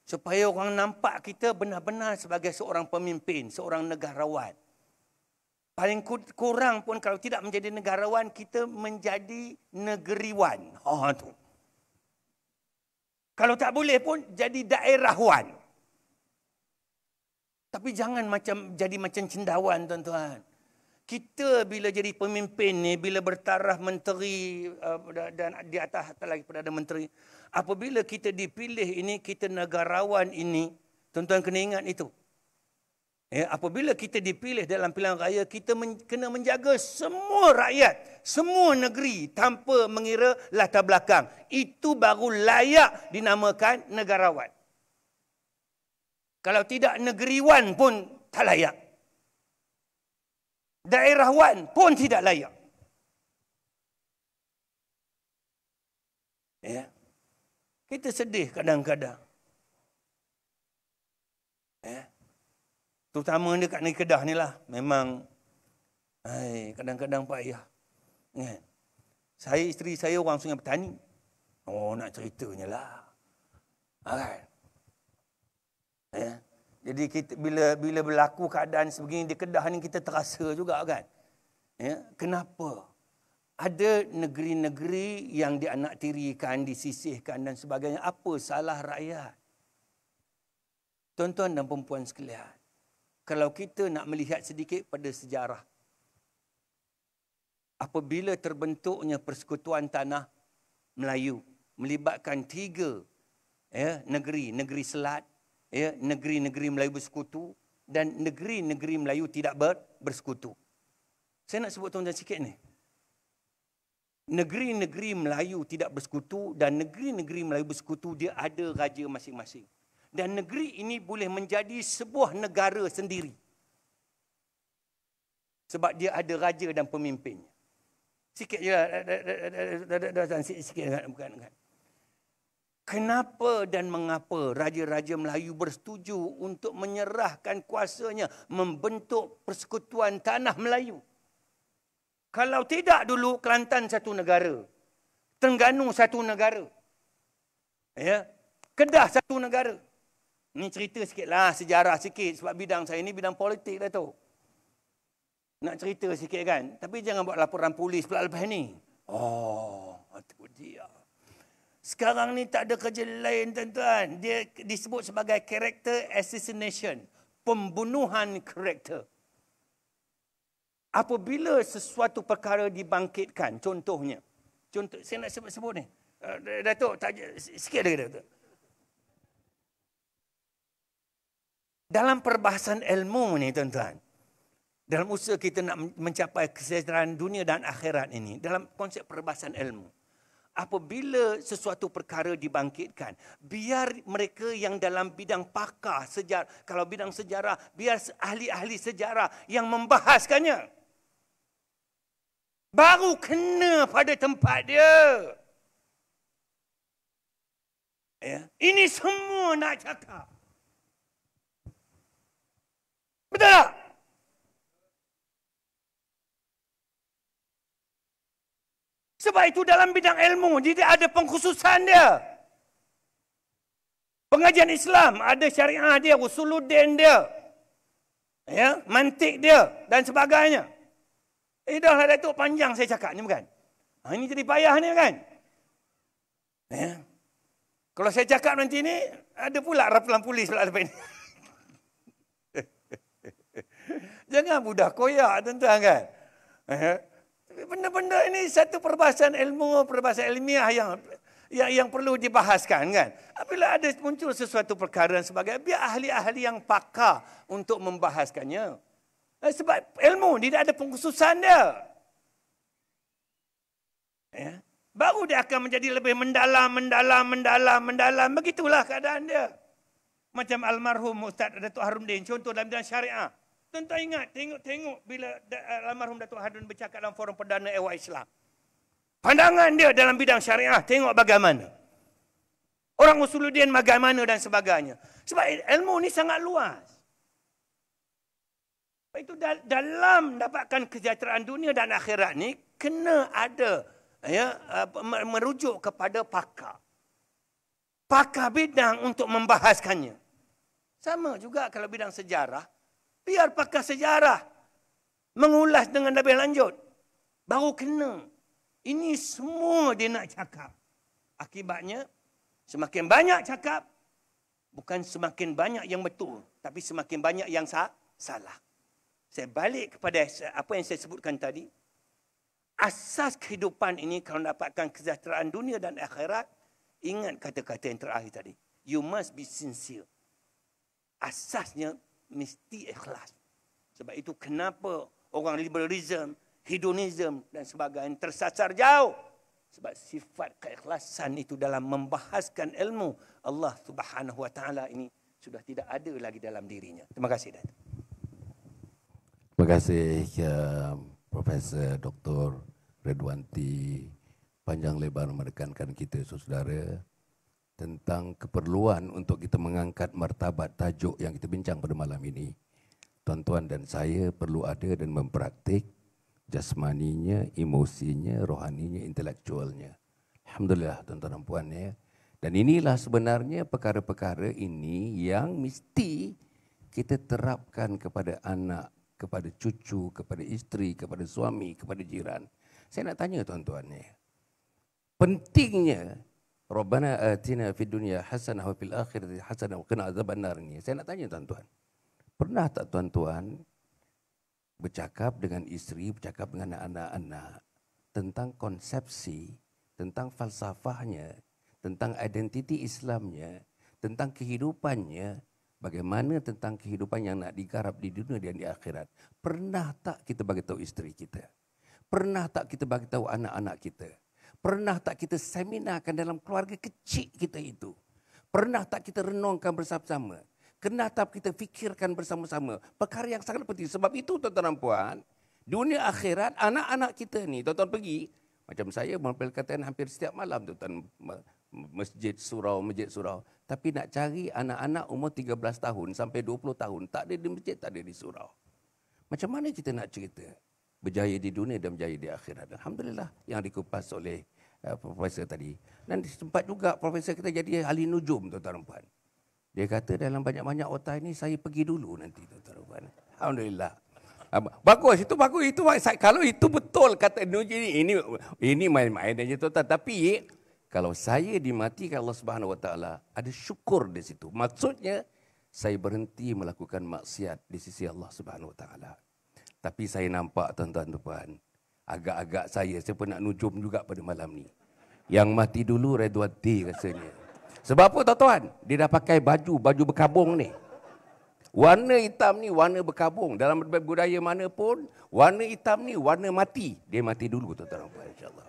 Supaya orang nampak kita benar-benar sebagai seorang pemimpin, seorang negarawan. Paling kurang pun kalau tidak menjadi negarawan, kita menjadi negeriwan. Tu. Kalau tak boleh pun jadi daerahwan. Tapi jangan jadi macam cendawan, tuan-tuan. Kita bila jadi pemimpin ni, bila bertaraf menteri dan di atas lagi Perdana Menteri, apabila kita dipilih ini, kita negarawan ini, tuan-tuan kena ingat itu. Apabila kita dipilih dalam pilihan raya, kita kena menjaga semua rakyat, semua negeri tanpa mengira latar belakang. Itu baru layak dinamakan negarawan. Kalau tidak, negeriwan pun tak layak. Daerahwan pun tidak layak. Kita sedih kadang-kadang. Terutama dekat negeri Kedah ni lah. Memang kadang-kadang payah. Isteri saya orang Sungai Petani. Nak ceritanya lah. Jadi kita, bila berlaku keadaan sebegini di Kedah ni, kita terasa juga kan. Kenapa? Ada negeri-negeri yang dianaktirikan, disisihkan dan sebagainya. Apa salah rakyat? Tuan-tuan dan perempuan sekalian, kalau kita nak melihat sedikit pada sejarah, apabila terbentuknya Persekutuan Tanah Melayu, melibatkan 3 negeri Selat, negeri-negeri Melayu bersekutu dan negeri-negeri Melayu tidak bersekutu. Saya nak sebut tuan-tuan sikit ni. Negeri-negeri Melayu tidak bersekutu dan negeri-negeri Melayu bersekutu, dia ada raja masing-masing. Dan negeri ini boleh menjadi sebuah negara sendiri. Sebab dia ada raja dan pemimpinnya. Sikit je lah. Sikit bukan. Kenapa dan mengapa raja-raja Melayu bersetuju untuk menyerahkan kuasanya membentuk Persekutuan Tanah Melayu? Kalau tidak dulu, Kelantan satu negara, Terengganu satu negara, Kedah satu negara. Ini cerita sikitlah, sejarah sikit, sebab bidang saya ni bidang politik dah tu. Nak cerita sikit kan, tapi jangan buat laporan polis pula lepas ni. Itu dia. Sekarang ni tak ada kerja lain tuan-tuan. Dia disebut sebagai character assassination, pembunuhan karakter. Apabila sesuatu perkara dibangkitkan, contoh, saya nak sebut ni. Datuk, sikit lagi Datuk. Dalam perbahasan ilmu ni tuan-tuan, dalam usaha kita nak mencapai kesejahteraan dunia dan akhirat ini, dalam konsep perbahasan ilmu, apabila sesuatu perkara dibangkitkan, biar mereka yang dalam bidang pakar sejarah, kalau bidang sejarah, biar ahli-ahli sejarah yang membahaskannya. Baru kena pada tempat dia. Ini semua nak cakap. Betul tak? Sebab itu dalam bidang ilmu, dia ada pengkhususan dia. Pengajian Islam ada syariah dia, usuluddin dia, mantik dia dan sebagainya. Dah lah Datuk, panjang saya cakap ni bukan. Ini jadi payah ni kan. Kalau saya cakap nanti ni, ada pula rapalan polis pula lepas ni. Jangan budak koyak tuan-tuan kan. Benda-benda ini satu perbahasan ilmu, perbahasan ilmiah yang perlu dibahaskan kan. Apabila ada muncul sesuatu perkara dan sebagainya, biar ahli-ahli yang pakar untuk membahaskannya. Sebab ilmu tidak ada pengkhususan dia. Baru dia akan menjadi lebih mendalam. Begitulah keadaan dia. Macam almarhum Ustaz Datuk Harumdin, contoh dalam bidang syariah. Tuan-tuan ingat, tengok bila almarhum Datuk Harun bercakap dalam forum perdana Ehwal Islam. Pandangan dia dalam bidang syariah, tengok bagaimana. Orang usuluddin bagaimana dan sebagainya. Sebab ilmu ni sangat luas. Itu dalam dapatkan kesejahteraan dunia dan akhirat ni, kena ada merujuk kepada pakar. Pakar bidang untuk membahaskannya. Sama juga kalau bidang sejarah, biar pakar sejarah mengulas dengan lebih lanjut. Baru kena. Ini semua dia nak cakap. Akibatnya, semakin banyak cakap, bukan semakin banyak yang betul, tapi semakin banyak yang salah. Saya balik kepada apa yang saya sebutkan tadi. Asas kehidupan ini kalau dapatkan kesejahteraan dunia dan akhirat, ingat kata-kata yang terakhir tadi. You must be sincere. Asasnya mesti ikhlas. Sebab itu kenapa orang liberalism, hedonism dan sebagainya tersasar jauh. Sebab sifat keikhlasan itu dalam membahaskan ilmu Allah Subhanahu Wa Taala ini sudah tidak ada lagi dalam dirinya. Terima kasih, Datuk. Terima kasih Profesor Dr. Redwanti panjang lebar menekankan kita saudara tentang keperluan untuk kita mengangkat martabat tajuk yang kita bincang pada malam ini. Tuan-tuan dan saya perlu ada dan mempraktik jasmaninya, emosinya, rohaninya, intelektualnya. Alhamdulillah tuan-tuan dan puan ya. Dan inilah sebenarnya perkara-perkara ini yang mesti kita terapkan kepada anak, kepada cucu, kepada isteri, kepada suami, kepada jiran. Saya nak tanya tuan-tuan ya. Pentingnya Rabbana atina fid dunya hasanah wa fil akhirati hasanah wa qina adzabannar ni. Saya nak tanya tuan-tuan. Pernah tak tuan-tuan bercakap dengan isteri, bercakap dengan anak-anak tentang konsepsi, tentang falsafahnya, tentang identiti Islamnya, tentang kehidupannya, bagaimana tentang kehidupan yang nak digarap di dunia dan di akhirat. Pernah tak kita bagi tahu isteri kita? Pernah tak kita bagi tahu anak-anak kita? Pernah tak kita seminarkan dalam keluarga kecil kita itu? Pernah tak kita renungkan bersama-sama? Kena tak kita fikirkan bersama-sama perkara yang sangat penting. Sebab itu tuan-tuan dan puan, dunia akhirat anak-anak kita ni, tuan-tuan pergi, macam saya mempelkatan hampir setiap malam tuan-tuan masjid surau. Tapi nak cari anak-anak umur 13 tahun sampai 20 tahun, tak ada di masjid, tak ada di surau. Macam mana kita nak cerita berjaya di dunia dan berjaya di akhirat? Alhamdulillah yang dikupas oleh profesor tadi. Dan sempat juga profesor kita jadi ahli nujum tuan-tuan dan puan. Dia kata dalam banyak-banyak otak ini saya pergi dulu nanti tuan-tuan. Alhamdulillah. Bagus, itu bagus. Kalau itu betul kata ini main-main aja tuan-tuan. Tapi kalau saya dimatikan Allah Subhanahu Wa Taala, ada syukur di situ. Maksudnya saya berhenti melakukan maksiat di sisi Allah Subhanahu Wa Taala. Tapi saya nampak tuan-tuan dan puan, agak-agak saya pun nak nujum juga pada malam ni. Yang mati dulu Redwanti rasanya. Sebab apa tuan-tuan? Dia dah pakai baju berkabung ni. Warna hitam ni warna berkabung. Dalam budaya mana pun, warna hitam ni warna mati. Dia mati dulu tuan-tuan. InsyaAllah.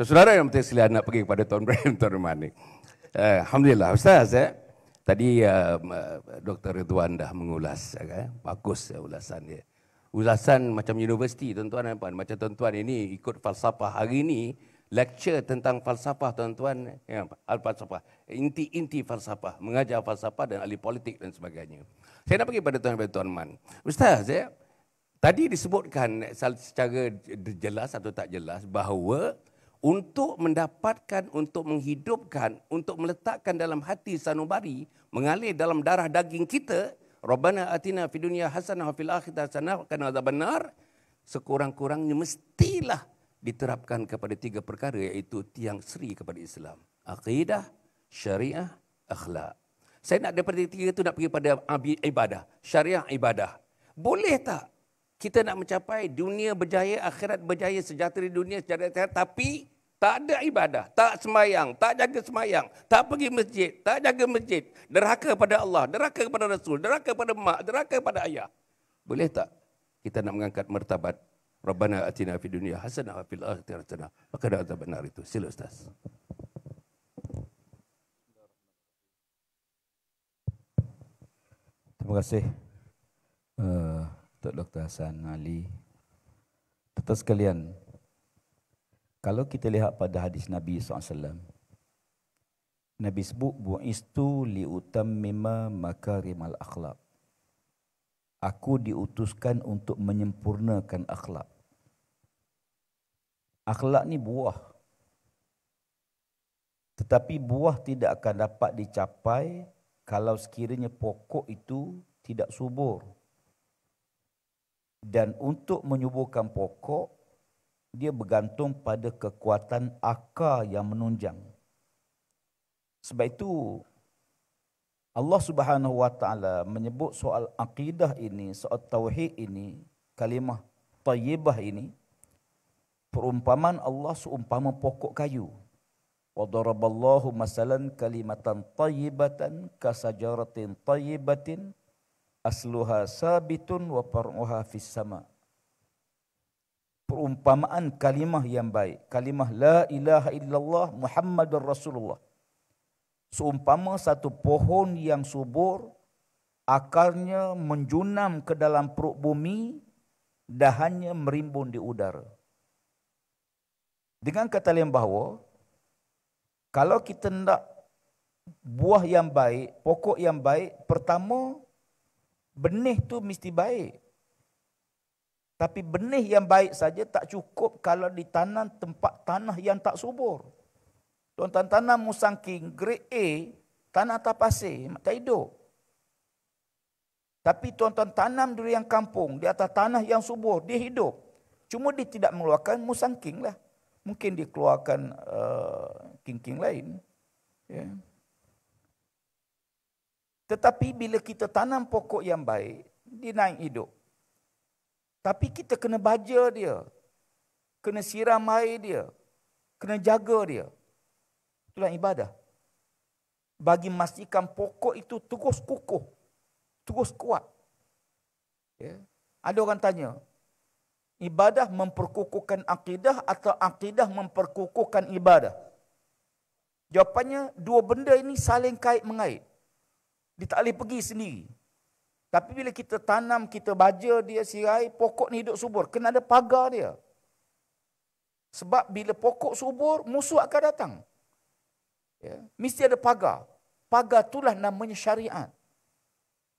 So, saudara yang bersedia nak pergi kepada Tuan Ibrahim Tuan Rahman ni. Alhamdulillah. Ustaz, tadi Dr. Ridwan dah mengulas. Bagus ulasan dia. Ulasan macam universiti tuan-tuan dan puan. Macam tuan-tuan ini ikut falsafah hari ini. Lecture tentang falsafah tuan-tuan, al-falsafah, inti-inti falsafah, mengajar falsafah dan ahli politik dan sebagainya. Saya nak pergi pada Tuan Man. Ustaz, tadi disebutkan secara jelas atau tak jelas bahawa untuk mendapatkan, untuk menghidupkan, untuk meletakkan dalam hati sanubari, mengalir dalam darah daging kita, Rabbana atina fid dunya hasanah wa fil akhirati hasanah wa qina adzabannar, sekurang-kurangnya mestilah diterapkan kepada 3 perkara, iaitu tiang seri kepada Islam. Aqidah, syariah, akhlak. Saya nak daripada 3 itu nak pergi pada ibadah. Syariah, ibadah. Boleh tak kita nak mencapai dunia berjaya, akhirat berjaya, sejahtera dunia, sejahtera akhirat, tapi tak ada ibadah, tak semayang, tak jaga semayang, tak pergi masjid, tak jaga masjid, derhaka pada Allah, derhaka kepada Rasul, derhaka pada mak, derhaka pada ayah. Boleh tak kita nak mengangkat martabat Rabbana atina fid dunya hasanah wa fil akhirati hasanah wa qina adzabannar itu? Sila Ustaz. Terima kasih Tok Dr. Hassan Ali. Tuan sekalian, kalau kita lihat pada hadis Nabi SAW, Nabi sebut bu'istu liutammima makarimal akhlak. Aku diutuskan untuk menyempurnakan akhlak. Akhlak ni buah. Tetapi buah tidak akan dapat dicapai kalau sekiranya pokok itu tidak subur. Dan untuk menyuburkan pokok, dia bergantung pada kekuatan akar yang menunjang. Sebab itu Allah Subhanahu Wa Taala menyebut soal akidah ini, soal tauhid ini, kalimah tayyibah ini, perumpamaan Allah seumpama pokok kayu. Wa daraballahu masalan kalimatan tayyibatan kasajaratin tayyibatin asluha sabitun wa far'uha fis sama. Perumpamaan kalimah yang baik, kalimah la ilaha illallah Muhammadur Rasulullah. Seumpama satu pohon yang subur, akarnya menjunam ke dalam perut bumi, dahannya merimbun di udara. Dengan kata lain bahawa, kalau kita nak buah yang baik, pokok yang baik, pertama, benih tu mesti baik. Tapi benih yang baik saja tak cukup kalau ditanam tempat tanah yang tak subur. Tuan-tuan tanam musangking grade A, tanah atas pasir, tak hidup. Tapi tuan-tuan tanam durian kampung di atas tanah yang subur, dia hidup. Cuma dia tidak mengeluarkan musangking lah. Mungkin dia keluarkan king-king lain. Ya. Tetapi bila kita tanam pokok yang baik, dia naik hidup. Tapi kita kena baja dia. Kena siram air dia. Kena jaga dia. Itulah ibadah. Bagi memastikan pokok itu terus kukuh. Terus kuat. Ya. Ada orang tanya, ibadah memperkukuhkan akidah atau akidah memperkukuhkan ibadah? Jawapannya, dua benda ini saling kait-mengait. Dia tak boleh pergi sendiri. Tapi bila kita tanam, kita baja dia, sirai, pokok ni hidup subur. Kena ada pagar dia. Sebab bila pokok subur, musuh akan datang. Ya, mesti ada pagar. Pagar itulah namanya syariat.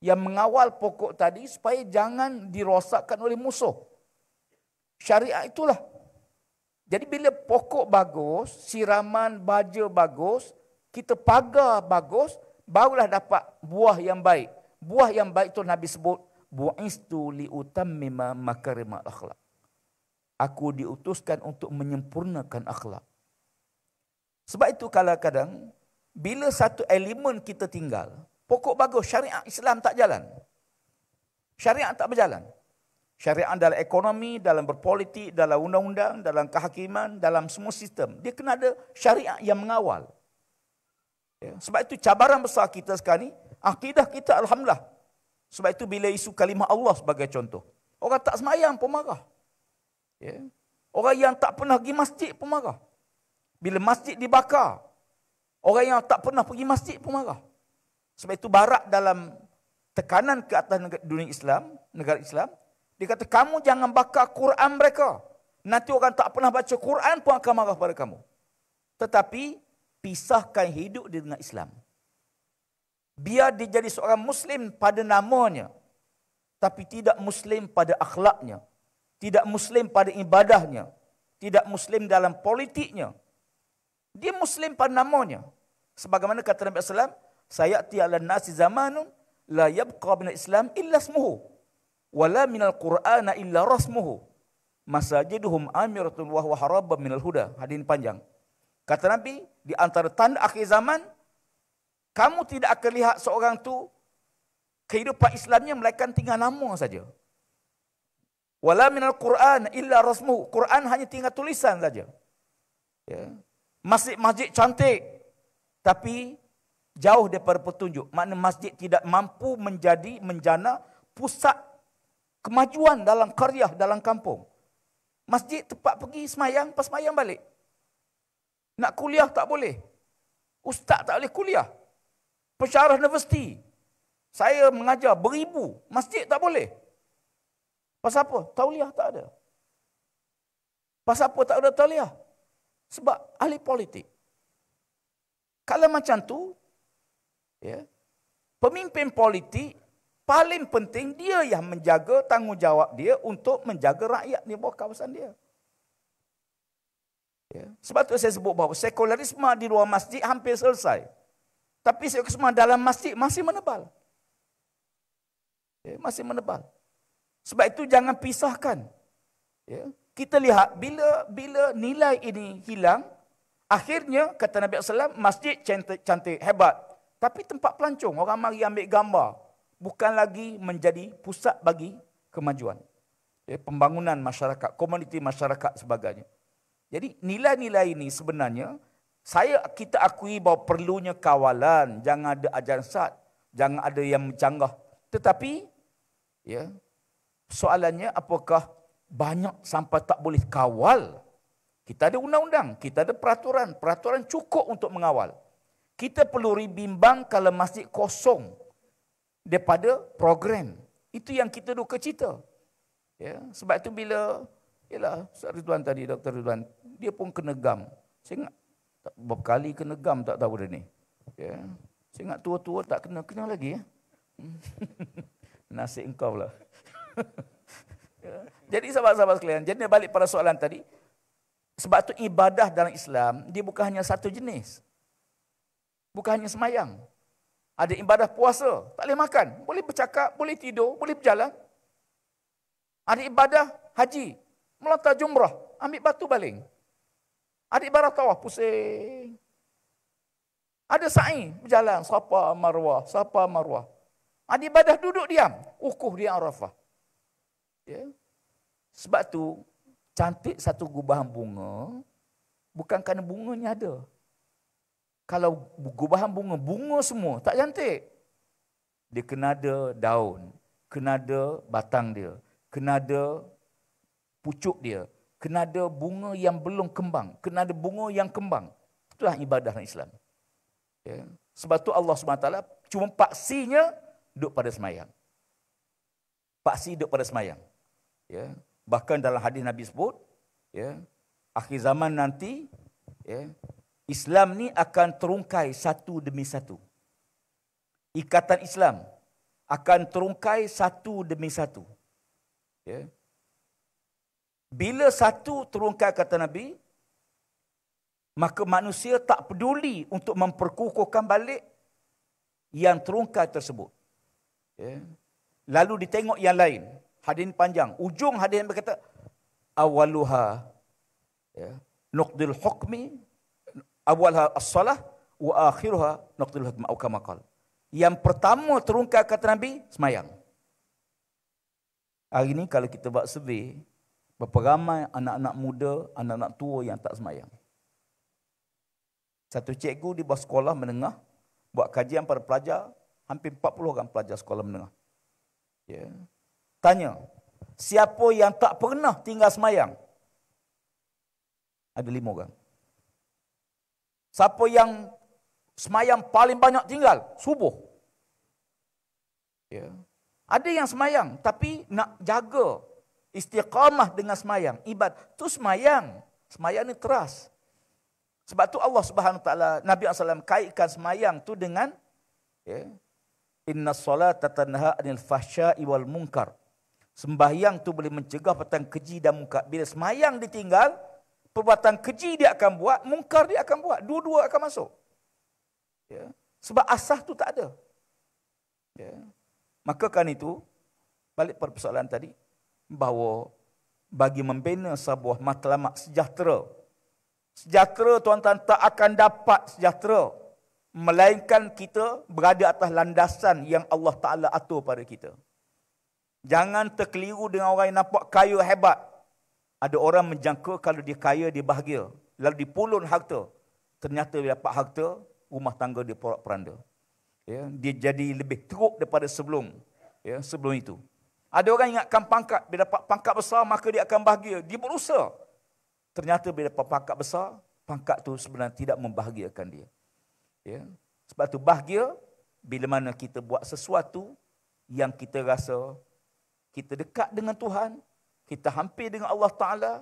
Yang mengawal pokok tadi supaya jangan dirosakkan oleh musuh. Syariat itulah. Jadi bila pokok bagus, siraman, baja bagus, kita pagar bagus, barulah dapat buah yang baik. Buah yang baik itu Nabi sebut, bu'istu liutammima makarimal akhlak. Aku diutuskan untuk menyempurnakan akhlak. Sebab itu kadang-kadang, bila satu elemen kita tinggal, pokok bagus, syariat Islam tak jalan. Syariat tak berjalan. Syariat dalam ekonomi, dalam berpolitik, dalam undang-undang, dalam kehakiman, dalam semua sistem. Dia kena ada syariat yang mengawal. Ya, sebab itu cabaran besar kita sekarang ni, akidah kita alhamdulillah. Sebab itu bila isu kalimah Allah sebagai contoh. Orang tak semayang pun marah. Ya. Orang yang tak pernah pergi masjid pun marah. Bila masjid dibakar, orang yang tak pernah pergi masjid pun marah. Sebab itu Barat dalam tekanan ke atas dunia Islam, negara Islam, dia kata, kamu jangan bakar Quran mereka. Nanti orang tak pernah baca Quran pun akan marah pada kamu. Tetapi, pisahkan hidup dia dengan Islam. Biar dia jadi seorang Muslim pada namanya, tapi tidak Muslim pada akhlaknya. Tidak Muslim pada ibadahnya. Tidak Muslim dalam politiknya. Dia Muslim pada namanya. Sebagaimana kata Nabi SAW, sayati ala nasi zamanun, la yabqa minal Islam illa ismuhu. Wala minal Qur'ana illa rasmuhu. Masajiduhum amiratun wa huwa harabban minal huda. Hadirin panjang. Kata Nabi, di antara tanda akhir zaman, kamu tidak akan lihat seorang tu kehidupan Islamnya melainkan tinggal nama saja. Wala minal Qur'an illa rasmuhu. Quran hanya tinggal tulisan saja. Ya. Masjid-masjid cantik, tapi jauh daripada petunjuk. Makna masjid tidak mampu menjana pusat kemajuan dalam qaryah, dalam kampung. Masjid tempat pergi semayang, pas semayang balik. Nak kuliah tak boleh. Ustaz tak boleh kuliah. Pensyarah universiti. Saya mengajar beribu. Masjid tak boleh. Pasal apa? Tauliah tak ada. Pasal apa tak ada tauliah? Sebab ahli politik. Kalau macam tu, ya, pemimpin politik paling penting dia yang menjaga tanggungjawab dia untuk menjaga rakyat di bawah kawasan dia. Ya. Sebab tu saya sebut bahawa sekularisme di luar masjid hampir selesai. Tapi sekularisme dalam masjid masih menebal. Ya, masih menebal. Sebab itu jangan pisahkan. Ya. Kita lihat bila nilai ini hilang, akhirnya kata Nabi SAW, masjid cantik, hebat. Tapi tempat pelancong, orang mari ambil gambar. Bukan lagi menjadi pusat bagi kemajuan. Ya, pembangunan masyarakat, komuniti masyarakat sebagainya. Jadi nilai-nilai ini sebenarnya, kita akui bahawa perlunya kawalan. Jangan ada ajaran sesat. Jangan ada yang mencanggah. Tetapi Ya. Soalannya apakah banyak sampai tak boleh kawal? Kita ada undang-undang, kita ada peraturan. Peraturan cukup untuk mengawal. Kita perlu bimbang kalau masjid kosong daripada program. Itu yang kita duka cita. Ya, sebab itu bila, yalah, Ustaz Ridwan tadi, Dr. Ridwan, dia pun kena gam. Saya ingat berapa kali kena gam tak tahu dah ni. Ya. Saya ingat tua-tua tak kena lagi ya. Nasib engkau lah. Ya. Jadi sahabat-sahabat sekalian, jadi balik pada soalan tadi. Sebab tu ibadah dalam Islam, dia bukan hanya satu jenis. Bukan hanya semayang. Ada ibadah puasa, tak boleh makan. Boleh bercakap, boleh tidur, boleh berjalan. Ada ibadah haji, melontar jumrah, ambil batu baling. Ada ibadah tawaf, pusing. Ada sa'i, berjalan, safa marwah. Ada ibadah duduk diam, ukuf di Arafah. Ya. Sebab tu, cantik satu gubahan bunga, bukan kerana bunganya ada. Kalau gubahan bunga semua, tak cantik. Dia kena ada daun, kena ada batang dia, kena ada pucuk dia, kena ada bunga yang belum kembang, kena ada bunga yang kembang. Itulah ibadah Islam. Ya. Sebab tu Allah SWT cuma paksinya duduk pada semayang. Paksi duduk pada semayang. Ya. Bahkan dalam hadis Nabi sebut, ya, akhir zaman nanti, ya, Islam ni akan terungkai satu demi satu. Ikatan Islam akan terungkai satu demi satu. Ya. Bila satu terungkai kata Nabi, maka manusia tak peduli untuk memperkukuhkan balik yang terungkai tersebut. Ya. Lalu ditengok yang lain. Hadis panjang. Ujung hadis yang berkata, awaluha, ya, nuqdil hukmi, awalha as-salah wa akhiruha naqdul hukm au kama qala. Yang pertama terungkap kata Nabi, semayang. Hari ini kalau kita buat survey, berapa ramai anak-anak muda, anak-anak tua yang tak semayang. Satu cikgu di bawah sekolah menengah buat kajian pada pelajar, hampir 40 orang pelajar sekolah menengah. Ya. Tanya, siapa yang tak pernah tinggal semayang? Ada 5 orang. Siapa yang semayang paling banyak tinggal? Subuh. Ya. Ada yang semayang, tapi nak jaga istiqamah dengan semayang. Ibadah tu semayang. Semayang ni keras. Sebab tu Allah Subhanahu Taala, Nabi SAW kaitkan semayang tu dengan, ya, inna salata tanha anil fahsya'i wal munkar. Sembahyang tu boleh mencegah perbuatan keji dan munkar. Bila semayang ditinggal, perbuatan keji dia akan buat, mungkar dia akan buat. Dua-dua akan masuk. Ya. Sebab asas tu tak ada. Ya. Maka kan itu, balik pada persoalan tadi, bahawa bagi membina sebuah matlamat sejahtera, sejahtera tuan-tuan tak akan dapat sejahtera, melainkan kita berada atas landasan yang Allah Ta'ala atur pada kita. Jangan terkeliru dengan orang yang nampak kaya hebat. Ada orang menjangka kalau dia kaya, dia bahagia. Lalu dipulun harta. Ternyata dia dapat harta, rumah tangga dia porak-peranda. Ya, dia jadi lebih teruk daripada sebelum. Ya, sebelum itu. Ada orang ingatkan pangkat. Bila dapat pangkat besar, maka dia akan bahagia. Dia berusaha. Ternyata bila dapat pangkat besar, pangkat tu sebenarnya tidak membahagiakan dia. Ya. Sebab tu bahagia, bila mana kita buat sesuatu yang kita rasa kita dekat dengan Tuhan, kita hampir dengan Allah Ta'ala,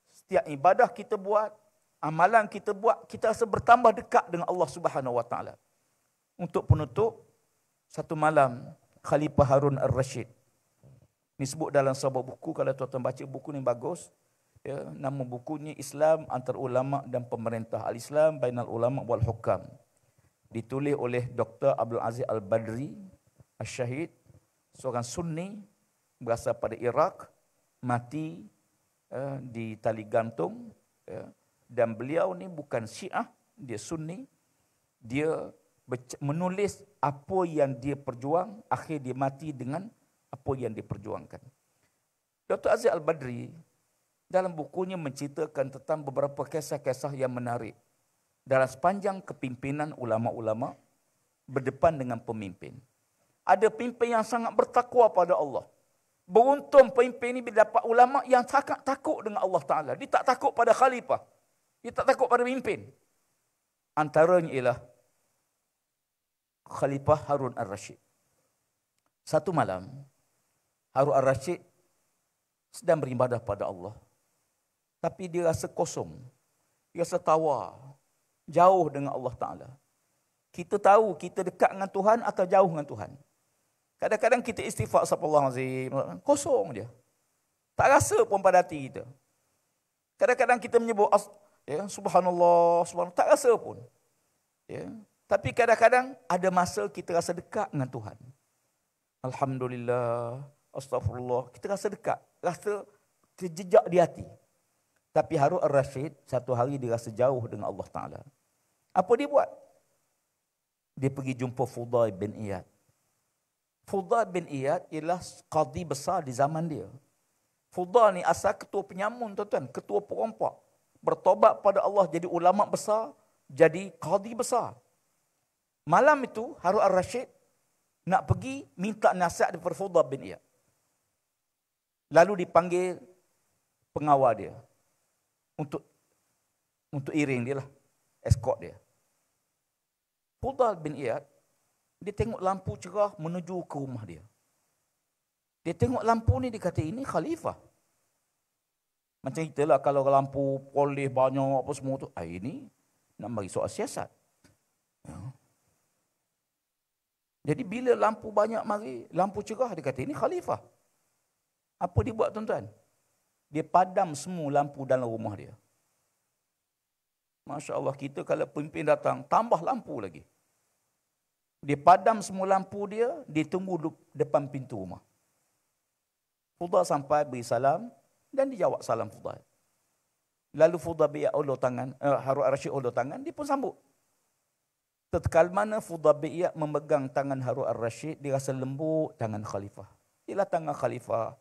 setiap ibadah kita buat, amalan kita buat, kita rasa bertambah dekat dengan Allah Subhanahu Wa Ta'ala. Untuk penutup, satu malam, Khalifah Harun Ar-Rashid, ini sebut dalam sebuah buku, kalau tuan-tuan baca buku ni bagus, ya, nama bukunya Islam Antara Ulama' dan Pemerintah, Al-Islam Bainal Ulama' wal Hukam. Ditulis oleh Dr. Abdul Aziz Al-Badri, Al-Syahid, seorang Sunni, berasal pada Iraq, mati di tali gantung, dan beliau ni bukan Syiah, dia Sunni. Dia menulis apa yang dia perjuang, akhir dia mati dengan apa yang dia perjuangkan. Dr. Aziz Al-Badri dalam bukunya menceritakan tentang beberapa kisah-kisah yang menarik dalam sepanjang kepimpinan ulama-ulama berdepan dengan pemimpin. Ada pemimpin yang sangat bertakwa pada Allah. Beruntung pemimpin ini bila dapat ulama yang sangat takut dengan Allah Ta'ala. Dia tak takut pada khalifah. Dia tak takut pada pemimpin. Antaranya ialah Khalifah Harun al-Rashid. Satu malam, Harun al-Rashid sedang beribadah pada Allah. Tapi dia rasa kosong. Dia rasa tawar. Jauh dengan Allah Ta'ala. Kita tahu kita dekat dengan Tuhan atau jauh dengan Tuhan. Kadang-kadang kita istighfar astagfirullahalazim, kosong dia. Tak rasa pun pada hati kita. Kadang-kadang kita menyebut subhanallah, subhanallah, tak rasa pun. Ya. Tapi kadang-kadang ada masa kita rasa dekat dengan Tuhan. Alhamdulillah, astagfirullah, kita rasa dekat, rasa terjejak di hati. Tapi Harun al-Rashid satu hari dia rasa jauh dengan Allah Ta'ala. Apa dia buat? Dia pergi jumpa Fudail bin Iyad. Fudail bin Iyad ialah qadi besar di zaman dia. Fudail ni asal ketua penyamun, tuan-tuan, ketua perompak. Bertobat pada Allah jadi ulama besar, jadi qadi besar. Malam itu Harun al-Rashid nak pergi minta nasihat daripada Fudail bin Iyad. Lalu dipanggil pengawal dia untuk iring dia lah, escort dia. Fudail bin Iyad, dia tengok lampu cerah menuju ke rumah dia. Dia tengok lampu ni, dia kata ini khalifah. Macam itulah kalau lampu poleh banyak apa semua tu, ini nak bagi soal siasat. Ya. Jadi bila lampu banyak mari, lampu cerah, dia kata ini khalifah. Apa dia buat, tuan-tuan? Dia padam semua lampu dalam rumah dia. Masya Allah, kita kalau pemimpin datang, tambah lampu lagi. Dia padam semua lampu dia, dia tunggu depan pintu rumah. Fudail sampai beri salam dan dijawab salam Fudail. Lalu Fudail bin ulur tangan, Harun al-Rashid ulur tangan, dia pun sambut. Tatkala mana Fudail bin Iyad memegang tangan Harun al-Rashid, dia rasa lembut tangan khalifah. Ialah tangan khalifah,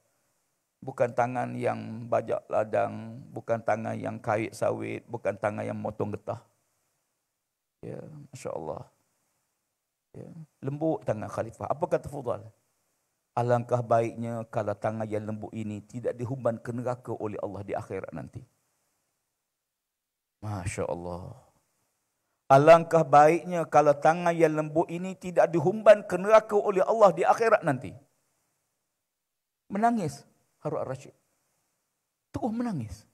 bukan tangan yang bajak ladang, bukan tangan yang kait sawit, bukan tangan yang motong getah. Ya, Masya Allah. Ya, lembut tangan khalifah. Apa kata Fudail? Alangkah baiknya kalau tangan yang lembut ini tidak dihumban ke neraka oleh Allah di akhirat nanti. Masya Allah. Alangkah baiknya kalau tangan yang lembut ini tidak dihumban ke neraka oleh Allah di akhirat nanti. Menangis Harun al-Rashid. Terus menangis.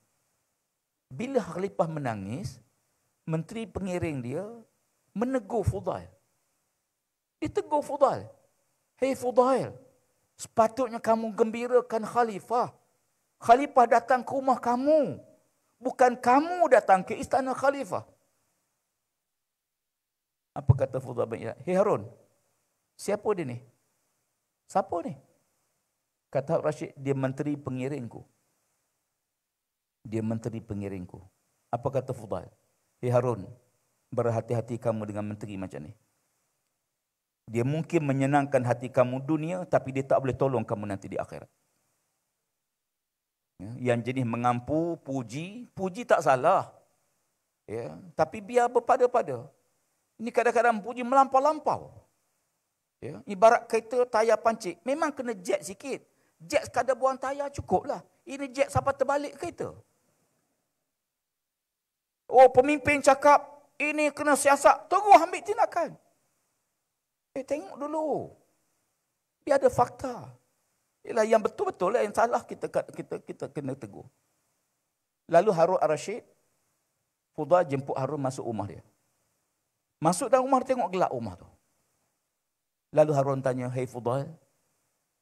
Bila khalifah menangis, menteri pengiring dia menegur Fudail. Dia tegur Fudail. Hei Fudail, sepatutnya kamu gembirakan khalifah. Khalifah datang ke rumah kamu. Bukan kamu datang ke istana khalifah. Apa kata Fudail bin Iyad? Hei Harun, siapa dia ni? Siapa ni? Kata Rashid, dia menteri pengiringku. Dia menteri pengiringku. Apa kata Fudail? Hei Harun, berhati-hati kamu dengan menteri macam ni. Dia mungkin menyenangkan hati kamu dunia, tapi dia tak boleh tolong kamu nanti di akhirat. Ya, yang jenis mengampu, puji tak salah. Ya, tapi biar berpada-pada. Ini kadang-kadang puji melampau-lampau. Ya, ibarat kereta tayar pancit, memang kena jet sikit. Jet sekadar buang tayar cukuplah. Ini jet sampai terbalik kereta. Oh, pemimpin cakap, ini kena siasat, terus ambil tindakan. Tengok dulu. Dia ada fakta. Ialah yang betul-betul lah, yang salah kita kena tegur. Lalu Harun al-Rashid, Fudail jemput Harun masuk rumah dia. Masuk dalam rumah, tengok gelap rumah tu. Lalu Harun tanya, "Hei Fudail,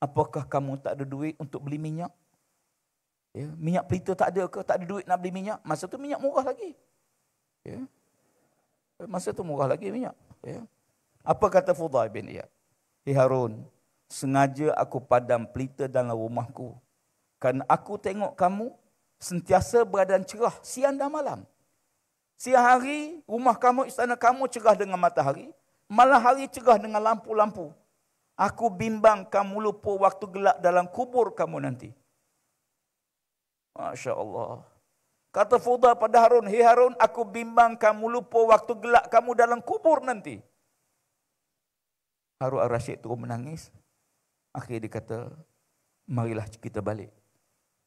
apakah kamu tak ada duit untuk beli minyak? Ya, minyak pelita tak ada ke? Tak ada duit nak beli minyak?" Masa tu minyak murah lagi. Ya. Masa tu murah lagi minyak. Ya. Apa kata Fudail bin Iyad? Hei Harun, sengaja aku padam pelita dalam rumahku. Kerana aku tengok kamu sentiasa berada cerah siang dan malam. Siang hari, rumah kamu, istana kamu cerah dengan matahari. Malam hari cerah dengan lampu-lampu. Aku bimbang kamu lupa waktu gelap dalam kubur kamu nanti. Masya Allah. Kata Fudail pada Harun, "Hei Harun, aku bimbang kamu lupa waktu gelap kamu dalam kubur nanti." Harun al-Rashid terus menangis. Akhirnya dia kata, marilah kita balik.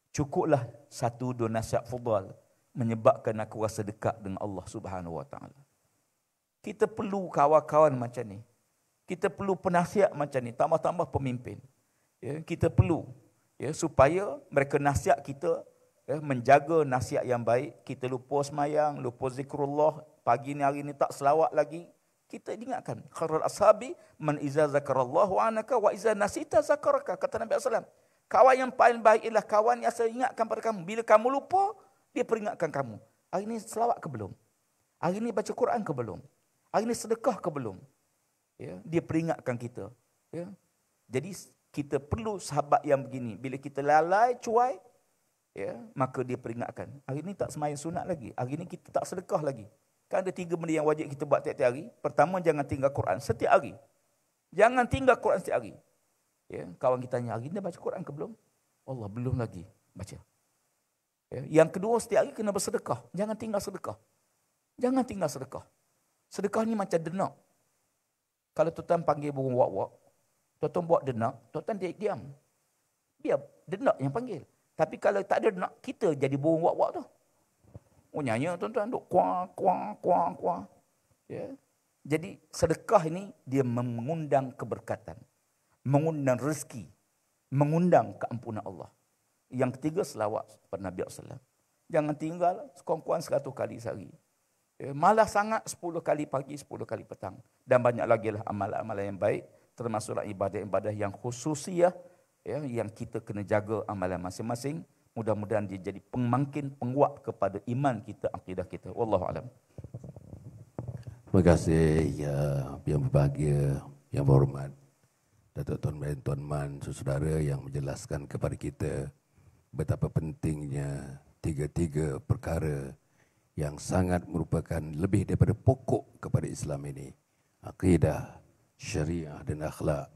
Cukuplah 1-2 nasihat fudal menyebabkan aku rasa dekat dengan Allah Subhanahu Wa Taala. Kita perlu kawan-kawan macam ni. Kita perlu penasihat macam ni, tambah-tambah pemimpin. Ya, kita perlu supaya mereka nasihat kita, menjaga nasihat yang baik. Kita lupa semayang, lupa zikrullah, pagi ni hari ni tak selawat lagi. Kita ingatkan, khairul ashabi man iza zakarallahu anaka wa iza nasita zakaraka, kata Nabi SAW. Kawan yang paling baik ialah kawan yang saya ingatkan pada kamu. Bila kamu lupa, dia peringatkan kamu. Hari ni selawat ke belum? Hari ni baca Quran ke belum? Hari ni sedekah ke belum? Ya, dia peringatkan kita. Ya. Jadi kita perlu sahabat yang begini. Bila kita lalai, cuai, ya, maka dia peringatkan. Hari ni tak sembahyang sunat lagi. Hari ni kita tak sedekah lagi. Kan ada 3 benda yang wajib kita buat tiap-tiap hari. Pertama, jangan tinggal Quran setiap hari. Jangan tinggal Quran setiap hari. Ya, kawan kita tanya, hari ni dah baca Quran ke belum? Allah, belum lagi. Baca. Ya. Yang kedua, setiap hari kena bersedekah. Jangan tinggal sedekah. Jangan tinggal sedekah. Sedekah ni macam denak. Kalau tuan panggil burung wak-wak, tuan buat denak, tuan diam. Biar denak yang panggil. Tapi kalau tak ada denak, kita jadi burung wak-wak tu. Oh, nyanyi tuan-tuan, duk kuah, kuah, kuah, kuah. Ya. Jadi sedekah ini dia mengundang keberkatan, mengundang rezeki, mengundang keampunan Allah. Yang ketiga, selawat kepada Nabi SAW. Jangan tinggal sekurang-kurang 100 kali sehari. Malah sangat 10 kali pagi, 10 kali petang. Dan banyak lagi lah amalan-amalan yang baik. Termasuklah ibadah-ibadah yang khususiyah, ya, yang kita kena jaga amalan masing-masing. Mudah-mudahan dia jadi pemangkin, penguat kepada iman kita, akidah kita. Wallahualam. Terima kasih yang berbahagia, yang berhormat Datuk Tuan Man, Tuan Man, saudara yang menjelaskan kepada kita betapa pentingnya 3 perkara yang sangat merupakan lebih daripada pokok kepada Islam ini. Akidah, syariah dan akhlak.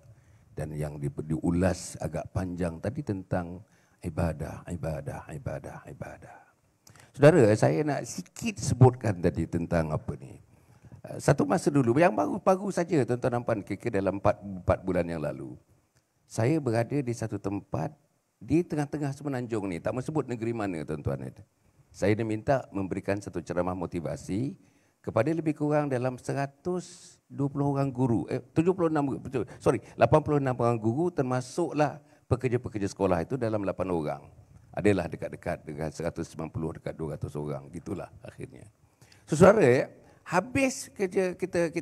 Dan yang diulas agak panjang tadi tentang ibadah. Saudara, saya nak sikit sebutkan tadi tentang apa ni. Satu masa dulu, yang baru-baru saja tuan-tuan nampak kira dalam 4 bulan yang lalu. Saya berada di satu tempat di tengah-tengah semenanjung ni. Tak mau sebut negeri mana tuan-tuan. Saya diminta memberikan satu ceramah motivasi kepada lebih kurang dalam 120 orang guru. 86 orang guru, termasuklah pekerja-pekerja sekolah itu dalam 8 orang. Adalah dekat-dekat dengan 190 dekat 200 orang, gitulah akhirnya. Saudara, habis kerja kita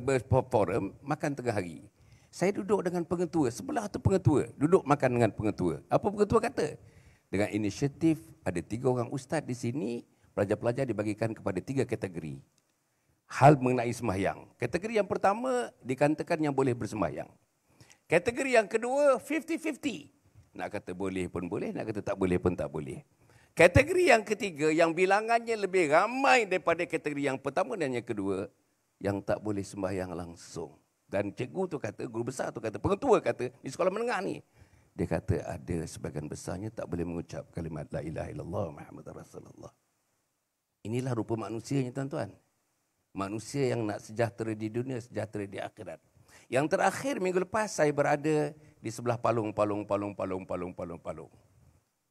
berforum makan tengah hari. Saya duduk dengan pengetua, sebelah tu pengetua, duduk makan dengan pengetua. Apa pengetua kata? Dengan inisiatif ada 3 orang ustaz di sini, pelajar-pelajar dibagikan kepada 3 kategori. Hal mengenai sembahyang. Kategori yang pertama dikatakan yang boleh bersembahyang. Kategori yang kedua 50-50. Nak kata boleh pun boleh, nak kata tak boleh pun tak boleh. Kategori yang ketiga yang bilangannya lebih ramai daripada kategori yang pertama dan yang kedua, yang tak boleh sembahyang langsung. Dan cikgu tu kata, guru besar tu kata, pengetua kata di sekolah menengah ni, dia kata ada sebahagian besarnya tak boleh mengucap kalimat la ilaha illallah Muhammadar Rasulullah. Inilah rupa manusianya tuan-tuan. Manusia yang nak sejahtera di dunia, sejahtera di akhirat. Yang terakhir minggu lepas saya berada di sebelah palung.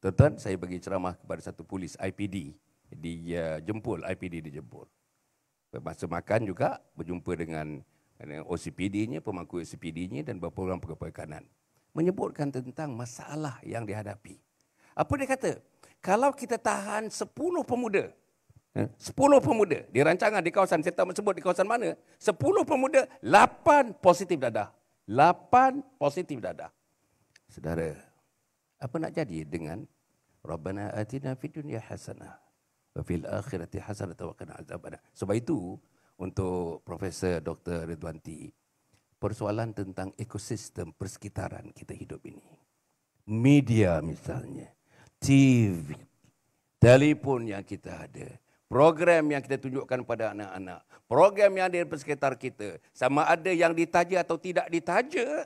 Tuan-tuan, saya bagi ceramah kepada satu polis IPD di Jempol, IPD di Jempol. Masa makan juga berjumpa dengan OCPD-nya, pemangku OCPD-nya dan beberapa orang pegawai kanan. Menyebutkan tentang masalah yang dihadapi. Apa dia kata? Kalau kita tahan 10 pemuda, 10 pemuda di rancangan di kawasan, saya tak sebut di kawasan mana, 10 pemuda, 8 positif dadah. 8 positif dadah. Saudara, apa nak jadi dengan Rabbana atina fid dunya hasanah wa fil akhirati hasanah wa qina azabannar. Sebab itu untuk Profesor Dr. Ridwanti, persoalan tentang ekosistem persekitaran kita hidup ini. Media misalnya, TV, telefon yang kita ada, program yang kita tunjukkan pada anak-anak, program yang ada di sekitar kita, sama ada yang ditaja atau tidak ditaja,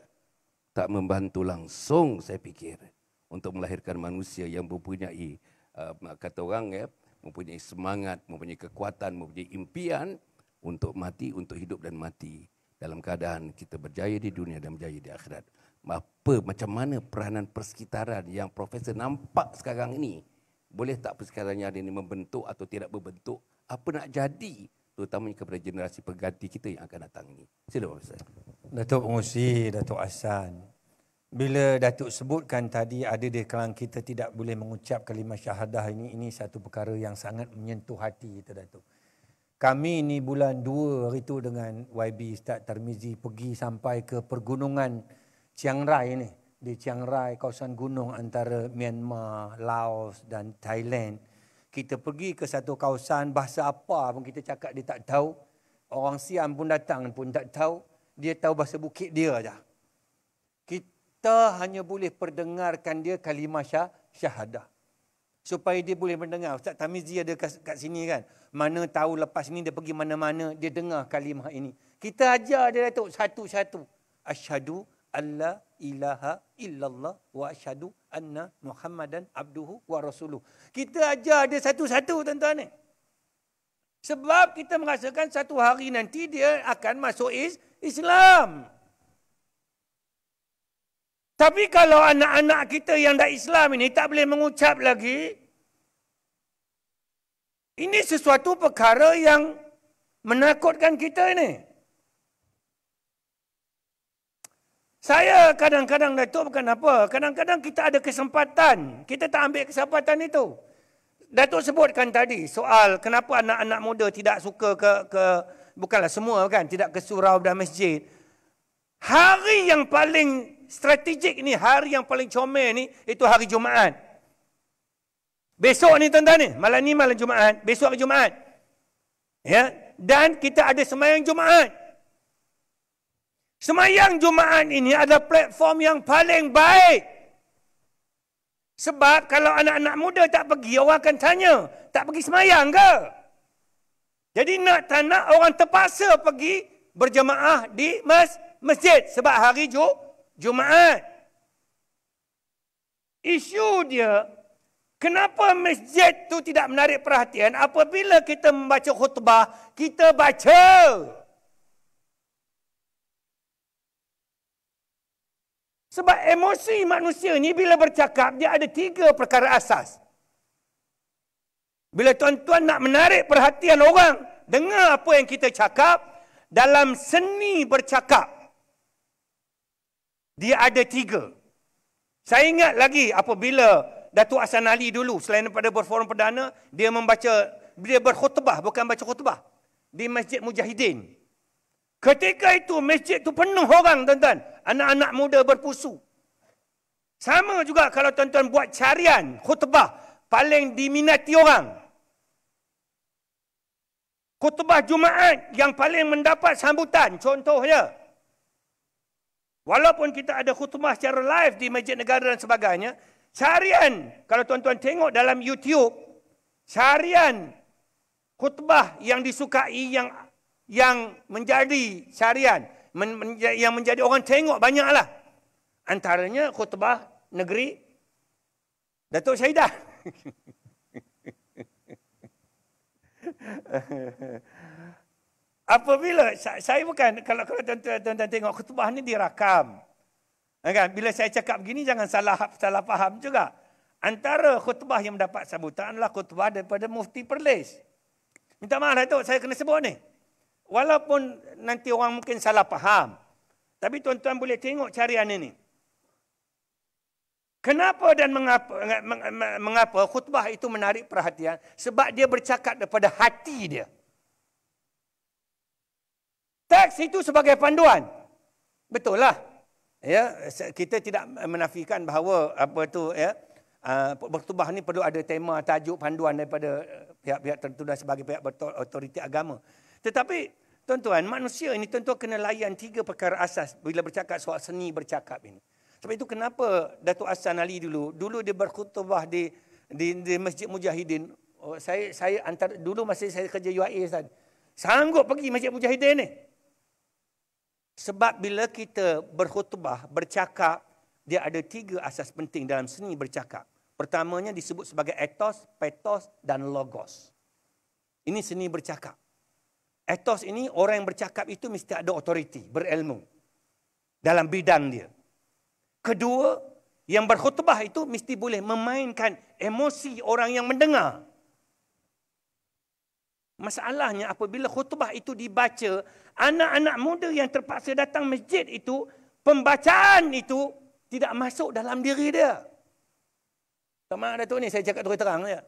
tak membantu langsung saya fikir untuk melahirkan manusia yang mempunyai, kata orang mempunyai semangat, mempunyai kekuatan, mempunyai impian untuk mati, untuk hidup dan mati dalam keadaan kita berjaya di dunia dan berjaya di akhirat. macam mana peranan persekitaran yang Profesor nampak sekarang ini. Boleh tak persekitarannya ini membentuk atau tidak berbentuk, apa nak jadi, terutamanya kepada generasi pengganti kita yang akan datang ini. Sila Profesor. Datuk Pengurusi, Datuk Hassan, bila Datuk sebutkan tadi ada di kalangan kita tidak boleh mengucap kalimah syahadah ini satu perkara yang sangat menyentuh hati kita, Datuk. Kami ni bulan 2 hari tu dengan YB Ustaz Tarmizi pergi sampai ke pergunungan Chiang Rai ni. Di Chiang Rai, kawasan gunung antara Myanmar, Laos dan Thailand. Kita pergi ke satu kawasan, bahasa apa pun kita cakap dia tak tahu. Orang Siam pun datang pun tak tahu. Dia tahu bahasa bukit dia saja. Kita hanya boleh perdengarkan dia kalimah syahadah. Supaya dia boleh mendengar. Ustaz Tarmizi ada kat sini kan. Mana tahu lepas ni dia pergi mana-mana, dia dengar kalimah ini. Kita ajar dia, Datuk, satu-satu. Asyhadu alla ilaha illallah wa asyhadu anna Muhammadan abduhu wa rasuluh. Kita ajar dia satu-satu, tuan-tuan ni. Sebab kita merasakan satu hari nanti dia akan masuk Islam. Tapi kalau anak-anak kita yang dah Islam ini tak boleh mengucap lagi, ini sesuatu perkara yang menakutkan kita ini. Saya kadang-kadang, Datuk, bukan apa, kadang-kadang kita ada kesempatan, kita tak ambil kesempatan itu. Datuk sebutkan tadi soal kenapa anak-anak muda tidak suka bukanlah semua kan, tidak ke surau dan masjid. Hari yang paling strategik ni, hari yang paling comel ni, itu hari Jumaat. Besok ni tuan-tuan ni, malam ni malam Jumaat, besok hari Jumaat. Ya, dan kita ada sembahyang Jumaat. Sembahyang Jumaat ini adalah platform yang paling baik. Sebab kalau anak-anak muda tak pergi, orang akan tanya, tak pergi sembahyang ke? Jadi nak tak nak orang terpaksa pergi berjemaah di masjid sebab hari Jumaat. Isu dia, kenapa masjid tu tidak menarik perhatian apabila kita membaca khutbah, kita baca. Sebab emosi manusia ni bila bercakap, dia ada 3 perkara asas. Bila tuan-tuan nak menarik perhatian orang, dengar apa yang kita cakap, dalam seni bercakap, dia ada 3. Saya ingat lagi apabila Datuk Hassan Ali dulu, selain daripada berforum perdana, dia berkhutbah, bukan baca khutbah, di Masjid Mujahidin. Ketika itu masjid itu penuh orang, tuan-tuan. Anak-anak muda berpusu. Sama juga kalau tuan-tuan buat carian khutbah, paling diminati orang. Khutbah Jumaat yang paling mendapat sambutan, contohnya. Walaupun kita ada khutbah secara live di Masjid Negara dan sebagainya, carian, kalau tuan-tuan tengok dalam YouTube, carian khutbah yang disukai, yang menjadi carian, yang menjadi orang tengok banyaklah. Antaranya khutbah negeri Datuk Syahidah. Apabila saya bukan, kalau tuan-tuan tengok khutbah ni dirakam. Kan? Bila saya cakap begini jangan salah faham juga. Antara khutbah yang mendapat sambutan adalah khutbah daripada Mufti Perlis. Minta maaf Datuk, saya kena sebut ni. Walaupun nanti orang mungkin salah faham. Tapi tuan-tuan boleh tengok carian ini. Kenapa dan mengapa khutbah itu menarik perhatian? Sebab dia bercakap daripada hati dia. Teks itu sebagai panduan. Betul lah. Ya, kita tidak menafikan bahawa berkhutbah ni perlu ada tema, tajuk, panduan daripada pihak-pihak tertentu dan sebagai pihak berautoriti agama. Tetapi tuan-tuan, manusia ini tuan-tuan kena layan 3 perkara asas bila bercakap soal seni bercakap ini. Sebab itu kenapa Datuk Hassan Ali dulu dia berkhutbah di Masjid Mujahidin. Saya dulu masih saya kerja UIA Ustaz. Sanggup pergi Masjid Mujahidin ni. Sebab bila kita berkhutbah, bercakap, dia ada 3 asas penting dalam seni bercakap. Pertamanya disebut sebagai ethos, pathos dan logos. Ini seni bercakap. Ethos ini orang yang bercakap itu mesti ada otoriti, berilmu dalam bidang dia. Kedua, yang berkhutbah itu mesti boleh memainkan emosi orang yang mendengar. Masalahnya apabila khutbah itu dibaca, anak-anak muda yang terpaksa datang masjid itu, pembacaan itu tidak masuk dalam diri dia. Tak maaf Datuk ni, saya cakap terus terang saja.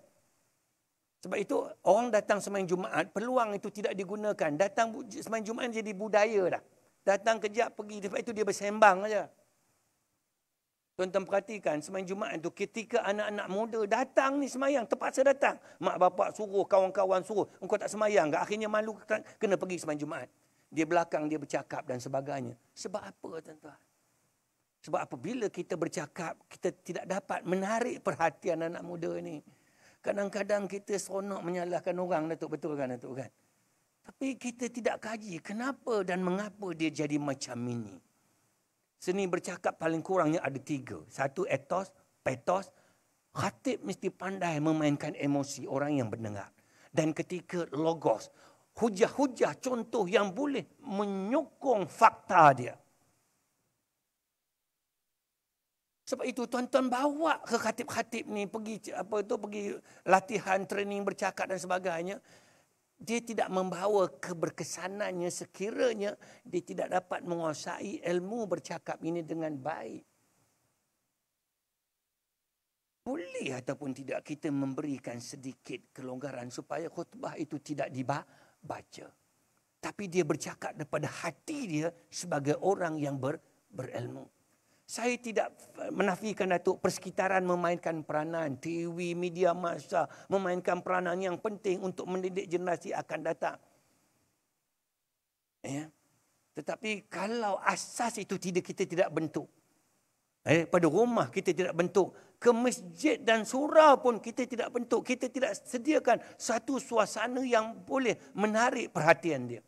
Sebab itu orang datang sembahyang Jumaat, peluang itu tidak digunakan. Datang sembahyang Jumaat jadi budaya dah. Datang kejap pergi, sebab itu dia bersembang saja. Tuan-tuan perhatikan, sembahyang Jumaat itu ketika anak-anak muda datang ni sembahyang, terpaksa datang. Mak bapak suruh, kawan-kawan suruh, engkau tak sembahyang ke? Akhirnya malu kena pergi sembahyang Jumaat. Dia belakang, dia bercakap dan sebagainya. Sebab apa tuan-tuan? Sebab apabila kita bercakap, kita tidak dapat menarik perhatian anak muda ni. Kadang-kadang kita seronok menyalahkan orang, Datuk, betul kan Datuk kan? Tapi kita tidak kaji kenapa dan mengapa dia jadi macam ini. Seni bercakap paling kurangnya ada 3. 1 ethos, pathos. Khatib mesti pandai memainkan emosi orang yang mendengar. Dan ketika logos, hujah-hujah contoh yang boleh menyokong fakta dia. Sebab itu tuan-tuan bawa ke khatib-khatib ni pergi latihan, training bercakap dan sebagainya. Dia tidak membawa keberkesanannya sekiranya dia tidak dapat menguasai ilmu bercakap ini dengan baik. Boleh ataupun tidak kita memberikan sedikit kelonggaran supaya khutbah itu tidak dibaca. Tapi dia bercakap daripada hati dia sebagai orang yang berilmu. Saya tidak menafikan Datuk persekitaran memainkan peranan, TV, media massa memainkan peranan yang penting untuk mendidik generasi akan datang. Ya. Tetapi kalau asas itu kita tidak bentuk, pada rumah kita tidak bentuk, ke masjid dan surau pun kita tidak bentuk, kita tidak sediakan satu suasana yang boleh menarik perhatian dia.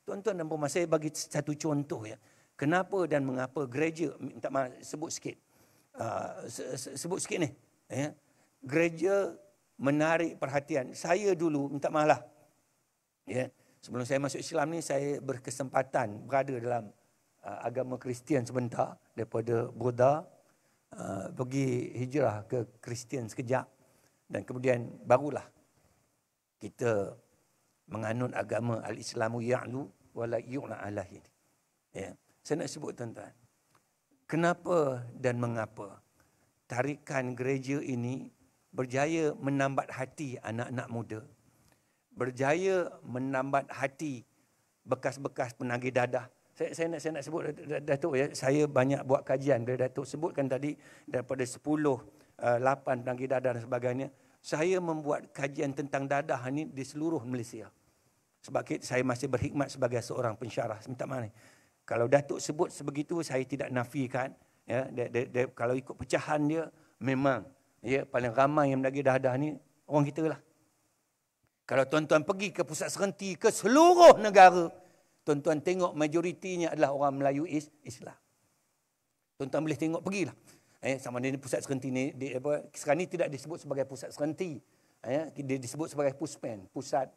Tuan-tuan dan puan-puan, saya bagi satu contoh ya. Kenapa dan mengapa gereja, minta maaf sebut sikit. Sebut sikit ni. Ya. Gereja menarik perhatian. Saya dulu, minta maaf lah. Ya. Sebelum saya masuk Islam ni, saya berkesempatan berada dalam agama Kristian sebentar. Daripada Buddha, pergi hijrah ke Kristian sekejap. Dan kemudian barulah kita menganut agama Al-Islamu ya'lu wa la yu'la alahi. Ya. Saya nak sebut tuan-tuan, kenapa dan mengapa tarikan gereja ini berjaya menambat hati anak-anak muda, berjaya menambat hati bekas-bekas penagih dadah. Saya nak sebut Datuk ya, saya banyak buat kajian bila Datuk sebutkan tadi daripada 10, 8 penagih dadah dan sebagainya. Saya membuat kajian tentang dadah ini di seluruh Malaysia. Sebab saya masih berkhidmat sebagai seorang pensyarah. Minta maaf ni. Kalau Datuk sebut sebegitu, saya tidak nafikan. Ya, kalau ikut pecahan dia, memang ya, paling ramai yang menagih dadah ni orang kita lah. Kalau tuan-tuan pergi ke pusat serenti ke seluruh negara, tuan-tuan tengok majoritinya adalah orang Melayu Islam. Tuan-tuan boleh tengok, pergilah. Sama ada pusat serenti ni, sekarang ni tidak disebut sebagai pusat serenti. Dia disebut sebagai puspen, pusat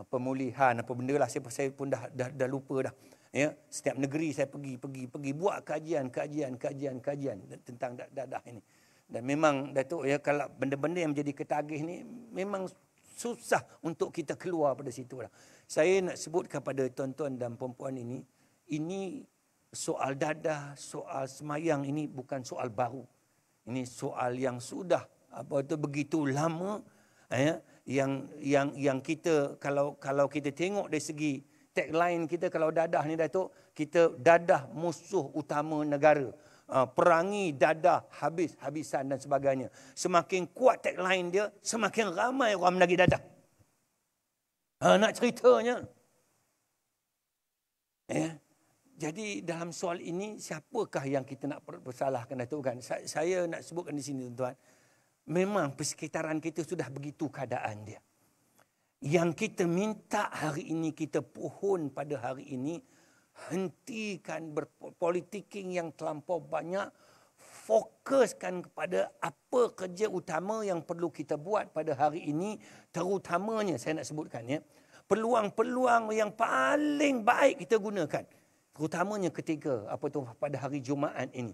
pemulihan apa benda lah, saya pun dah lupa dah. Ya, setiap negeri saya pergi buat kajian tentang dadah ini. Dan memang Datuk ya, kalau benda-benda yang menjadi ketagih ni memang susah untuk kita keluar pada situ lah. Saya nak sebut kepada tuan-tuan dan puan-puan ini soal dadah, soal semayang ini bukan soal baru. Ini soal yang sudah begitu lama ya, yang kita kalau kita tengok dari segi tagline kita, kalau dadah ni Datuk, kita dadah musuh utama negara. Perangi dadah habis-habisan dan sebagainya. Semakin kuat tagline dia, semakin ramai orang menagih dadah. Nak ceritanya. Jadi dalam soal ini, siapakah yang kita nak bersalahkan Datuk kan? Saya nak sebutkan di sini tuan-tuan. Memang persekitaran kita sudah begitu keadaan dia. Yang kita minta hari ini, kita pohon pada hari ini, hentikan berpolitiking yang terlampau banyak, fokuskan kepada apa kerja utama yang perlu kita buat pada hari ini, terutamanya saya nak sebutkan ya, peluang-peluang yang paling baik kita gunakan, terutamanya ketika pada hari Jumaat ini.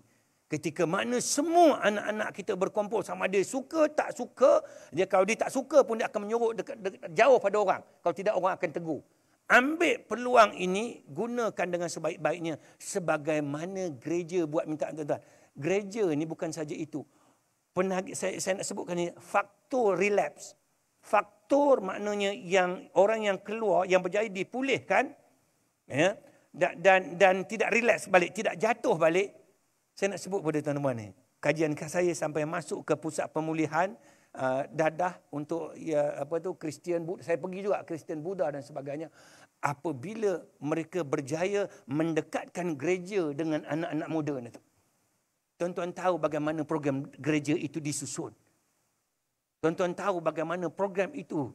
Ketika mana semua anak-anak kita berkumpul, sama dia suka, tak suka. Dia kalau dia tak suka pun dia akan menyuruh jauh pada orang. Kalau tidak, orang akan tegur. Ambil peluang ini, gunakan dengan sebaik-baiknya. Sebagaimana gereja buat minta tuan-tuan. Gereja ni bukan saja itu. Saya nak sebutkan ni, faktor relapse. Faktor maknanya yang orang yang keluar, yang berjaya dipulihkan, ya, dan tidak relax balik, tidak jatuh balik. Saya nak sebut pada tuan-tuan ni, kajian saya sampai masuk ke pusat pemulihan dadah untuk Kristian, saya pergi juga Kristian Buddha dan sebagainya. Apabila mereka berjaya mendekatkan gereja dengan anak-anak muda ni, tuan-tuan tahu bagaimana program gereja itu disusun. Tuan-tuan tahu bagaimana program itu,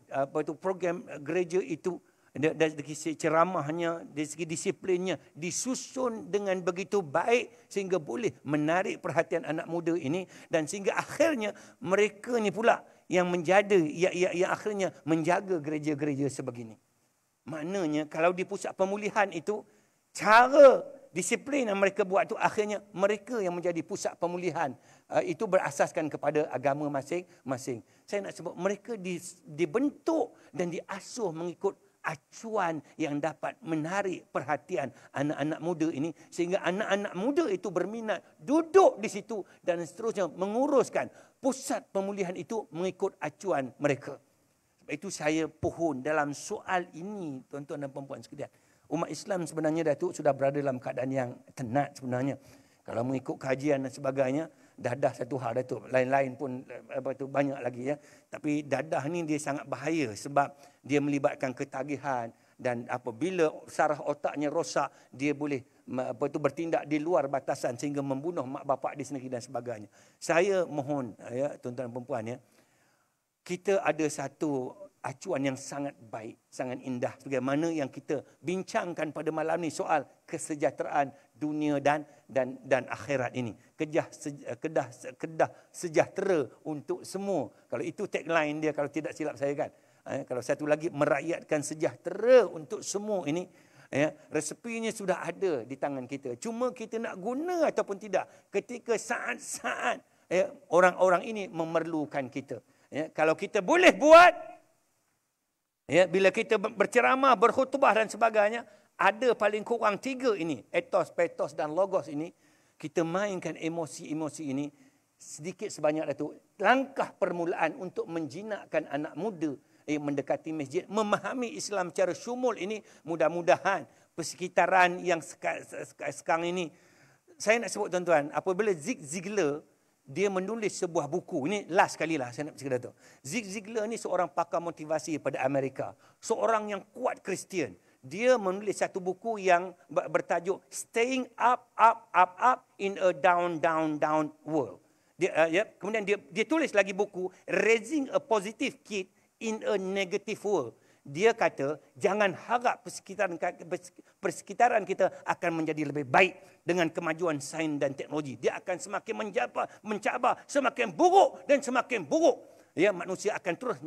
program gereja itu, dari segi ceramahnya, dari segi disiplinnya, disusun dengan begitu baik sehingga boleh menarik perhatian anak muda ini, dan sehingga akhirnya mereka ni pula yang menjadi, yang akhirnya menjaga gereja-gereja sebegini. Maknanya kalau di pusat pemulihan itu, cara disiplin yang mereka buat itu, akhirnya mereka yang menjadi pusat pemulihan. Itu berasaskan kepada agama masing-masing. Saya nak sebut, mereka dibentuk dan diasuh mengikut acuan yang dapat menarik perhatian anak-anak muda ini, sehingga anak-anak muda itu berminat duduk di situ dan seterusnya menguruskan pusat pemulihan itu mengikut acuan mereka. Sebab itu saya pohon dalam soal ini, tuan-tuan dan puan-puan sekalian. Umat Islam sebenarnya, Datuk, sudah berada dalam keadaan yang tenat sebenarnya. Kalau mengikut kajian dan sebagainya, dadah satu hal, Datuk. Lain-lain pun banyak lagi, ya. Tapi dadah ni dia sangat bahaya sebab dia melibatkan ketagihan, dan apabila saraf otaknya rosak, dia boleh bertindak di luar batasan sehingga membunuh mak bapak dia sendiri dan sebagainya. Saya mohon, ya, tuan-tuan dan puan, ya, kita ada satu acuan yang sangat baik, sangat indah, bagaimana yang kita bincangkan pada malam ni soal kesejahteraan dunia dan akhirat ini. Kedah sejahtera untuk semua. Kalau itu tagline dia, kalau tidak silap saya, kan. Kalau satu lagi, merakyatkan sejahtera untuk semua ini, ya, resepinya sudah ada di tangan kita. Cuma kita nak guna ataupun tidak ketika saat-saat, ya, orang-orang ini memerlukan kita. Ya, kalau kita boleh buat, ya, bila kita berceramah, berkhutbah dan sebagainya, ada paling kurang 3 ini, ethos, pathos dan logos ini, kita mainkan emosi-emosi ini sedikit sebanyak, Datuk. Langkah permulaan untuk menjinakkan anak muda mendekati masjid, memahami Islam secara syumul ini, mudah-mudahan persekitaran yang sekarang ini. Saya nak sebut, tuan-tuan, apabila Zig Ziglar dia menulis sebuah buku. Ini last kali lah saya nak bercakap, Datuk. Zig Ziglar ni seorang pakar motivasi pada Amerika. Seorang yang kuat Kristian. Dia menulis satu buku yang bertajuk Staying Up, Up, Up, Up in a Down, Down, Down World. Kemudian dia tulis lagi buku Raising a Positive Kid in a Negative World. Dia kata, jangan harap persekitaran kita akan menjadi lebih baik dengan kemajuan sains dan teknologi. Dia akan semakin mencabar, semakin buruk dan semakin buruk. Ya, manusia akan terus,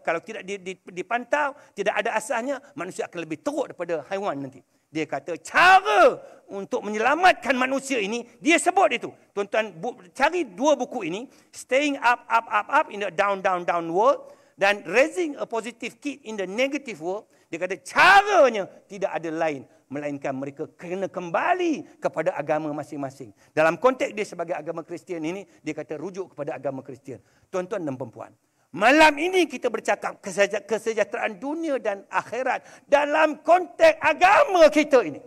kalau tidak dipantau, tidak ada asasnya, manusia akan lebih teruk daripada haiwan nanti. Dia kata, cara untuk menyelamatkan manusia ini, dia sebut itu. Tuan-tuan, cari 2 buku ini, Staying Up, Up, Up, Up in the Down, Down, Down World, dan Raising a Positive Kid in the Negative World. Dia kata caranya tidak ada lain melainkan mereka kena kembali kepada agama masing-masing. Dalam konteks dia sebagai agama Kristian ini, dia kata rujuk kepada agama Kristian. Tuan-tuan dan perempuan, malam ini kita bercakap kesejahteraan dunia dan akhirat dalam konteks agama kita ini.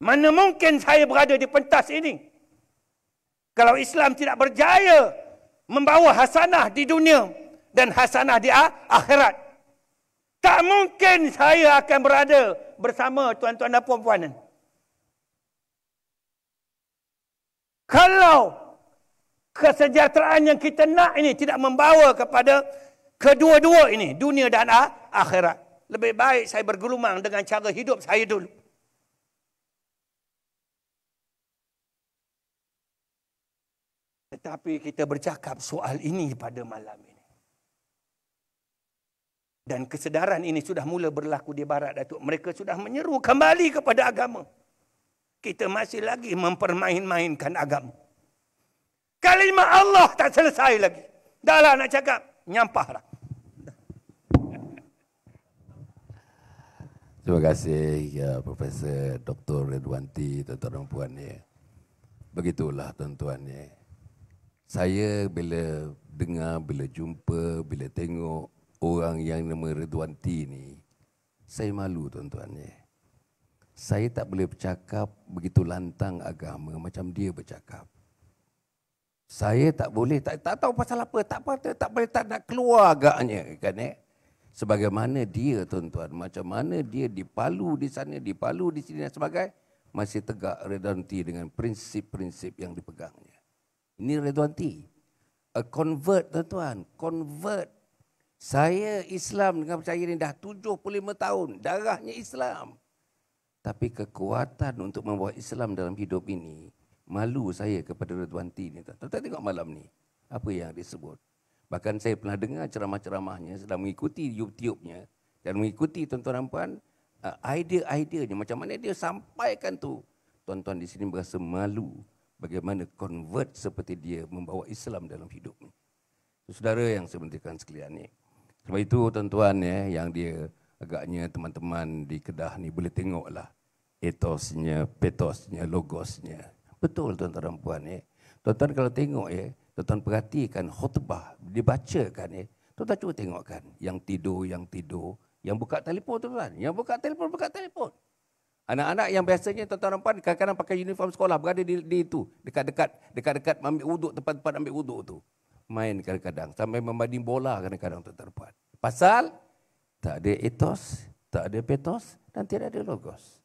Mana mungkin saya berada di pentas ini kalau Islam tidak berjaya membawa hasanah di dunia dan hasanah di akhirat. Tak mungkin saya akan berada bersama tuan-tuan dan puan-puan. Kalau kesejahteraan yang kita nak ini tidak membawa kepada kedua-dua ini, dunia dan akhirat, lebih baik saya bergelumang dengan cara hidup saya dulu. Tetapi kita bercakap soal ini pada malam ini. Dan kesedaran ini sudah mula berlaku di Barat, Datuk. Mereka sudah menyeru kembali kepada agama. kita masih lagi mempermain-mainkan agama. Kalimah Allah tak selesai lagi. Dah lah nak cakap, nyampah lah. Terima kasih ya Profesor Dr. Redwanti, tuan-tuan dan puan ya. Begitulah tuan-tuan ya. Saya bila dengar, bila jumpa, bila tengok orang yang nama Redwanti ni, saya malu tuan-tuan ya. Saya tak boleh bercakap begitu lantang agama macam dia bercakap. Saya tak boleh, tak tahu pasal apa, tak boleh tak nak keluar agaknya kan ya. Sebagaimana dia tuan-tuan, macam mana dia dipalu di sana, dipalu di sini dan sebagainya, masih tegak Redwanti dengan prinsip-prinsip yang dipegangnya. Ini Redwanti. A convert tuan-tuan, convert. Saya Islam dengan percaya ini dah 75 tahun, darahnya Islam. Tapi kekuatan untuk membawa Islam dalam hidup ini, malu saya kepada Redwanti ini. Tuan-tuan tengok malam ni, apa yang disebut. Bahkan saya pernah dengar ceramah-ceramahnya, sedang mengikuti YouTube-nya dan mengikuti tuan-tuan dan puan, idea-ideanya macam mana dia sampaikan tu. Tuan-tuan di sini berasa malu bagaimana convert seperti dia membawa Islam dalam hidupnya. Saudara yang saya bentikan sekalian ni. Sebab itu tuan-tuan ya, yang dia agaknya teman-teman di Kedah ni boleh tengoklah etosnya, petosnya, logosnya. Betul tuan-tuan dan puan ya. Tuan-tuan kalau tengok ya, tuan-tuan perhatikan khutbah dibacakan ya. Tuan-tuan cuba tengokkan yang tidur, yang buka telefon tuan-tuan, yang buka telefon. Anak-anak yang biasanya tuan-tuan dan puan kadang-kadang pakai uniform sekolah berada di itu, dekat-dekat ambil wuduk, tempat-tempat ambil wuduk tu. Main kadang-kadang sampai membanding bola kadang-kadang tuan-tuan dan puan. Pasal tak ada etos, tak ada petos dan tidak ada logos.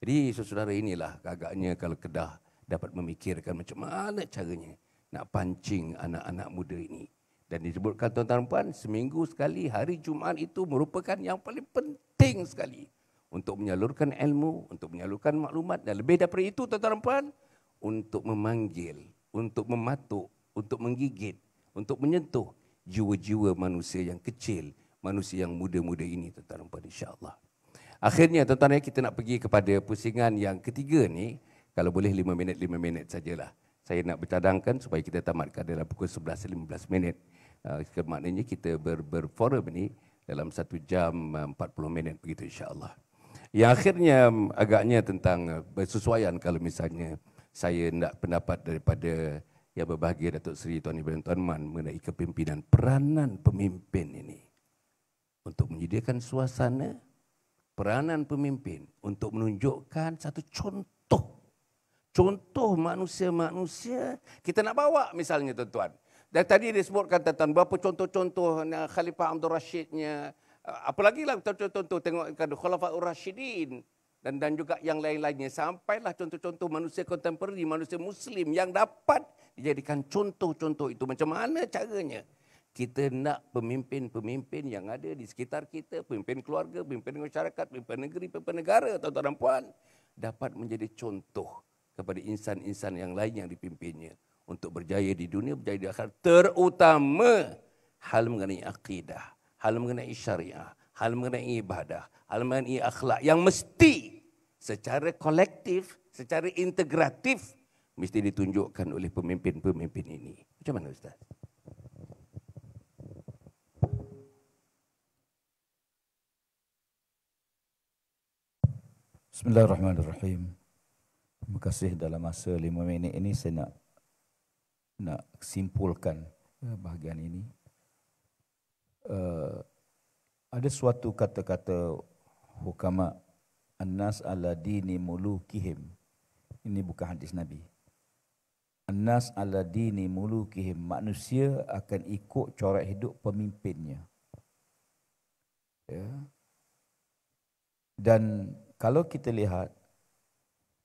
Jadi saudara inilah agaknya kalau Kedah dapat memikirkan macam mana caranya nak pancing anak-anak muda ini. Dan disebutkan tuan-tuan dan puan, seminggu sekali hari Jumaat itu merupakan yang paling penting sekali untuk menyalurkan ilmu, untuk menyalurkan maklumat dan lebih daripada itu tuan-tuan dan puan, untuk memanggil, untuk mematuk, untuk menggigit, untuk menyentuh jiwa-jiwa manusia yang kecil, manusia yang muda-muda ini tuan-tuan dan puan, insya-Allah. Akhirnya tuan-tuan kita nak pergi kepada pusingan yang ketiga ni, kalau boleh 5 minit sajalah. Saya nak bercadangkan supaya kita tamatkan dalam pukul 11.15. Maknanya kita berforum ini dalam 1 jam 40 minit begitu insya-Allah. Yang akhirnya agaknya tentang bersesuaian kalau misalnya saya nak pendapat daripada yang berbahagia Datuk Seri Tuan Ibrahim Tuan Man mengenai kepimpinan, peranan pemimpin ini untuk menyediakan suasana, peranan pemimpin untuk menunjukkan satu contoh manusia-manusia kita nak bawa misalnya tuan-tuan. Dan tadi disebutkan tuan-tuan berapa contoh-contoh Khalifah Abdul Rashidnya, apalagi lah contoh-contoh tengok Khulafaur Rashidin dan juga yang lain-lainnya, sampailah contoh-contoh manusia kontemporari, manusia muslim yang dapat dijadikan contoh-contoh itu. Macam mana caranya kita nak pemimpin-pemimpin yang ada di sekitar kita, pemimpin keluarga, pemimpin masyarakat, pemimpin negeri, pemimpin negara, tuan-tuan dan puan, dapat menjadi contoh kepada insan-insan yang lain yang dipimpinnya untuk berjaya di dunia, berjaya di akhirat, terutama hal mengenai akidah, hal mengenai syariah, hal mengenai ibadah, hal mengenai akhlak yang mesti secara kolektif, secara integratif mesti ditunjukkan oleh pemimpin-pemimpin ini. Macam mana Ustaz? Bismillahirrahmanirrahim. Terima kasih. Dalam masa 5 minit ini saya nak simpulkan bahagian ini. Ada suatu kata-kata hukama, an-nas ala dini mulukihim. Ini bukan hadis Nabi. An-nas ala dini mulukihim, manusia akan ikut corak hidup pemimpinnya. Ya. Dan kalau kita lihat,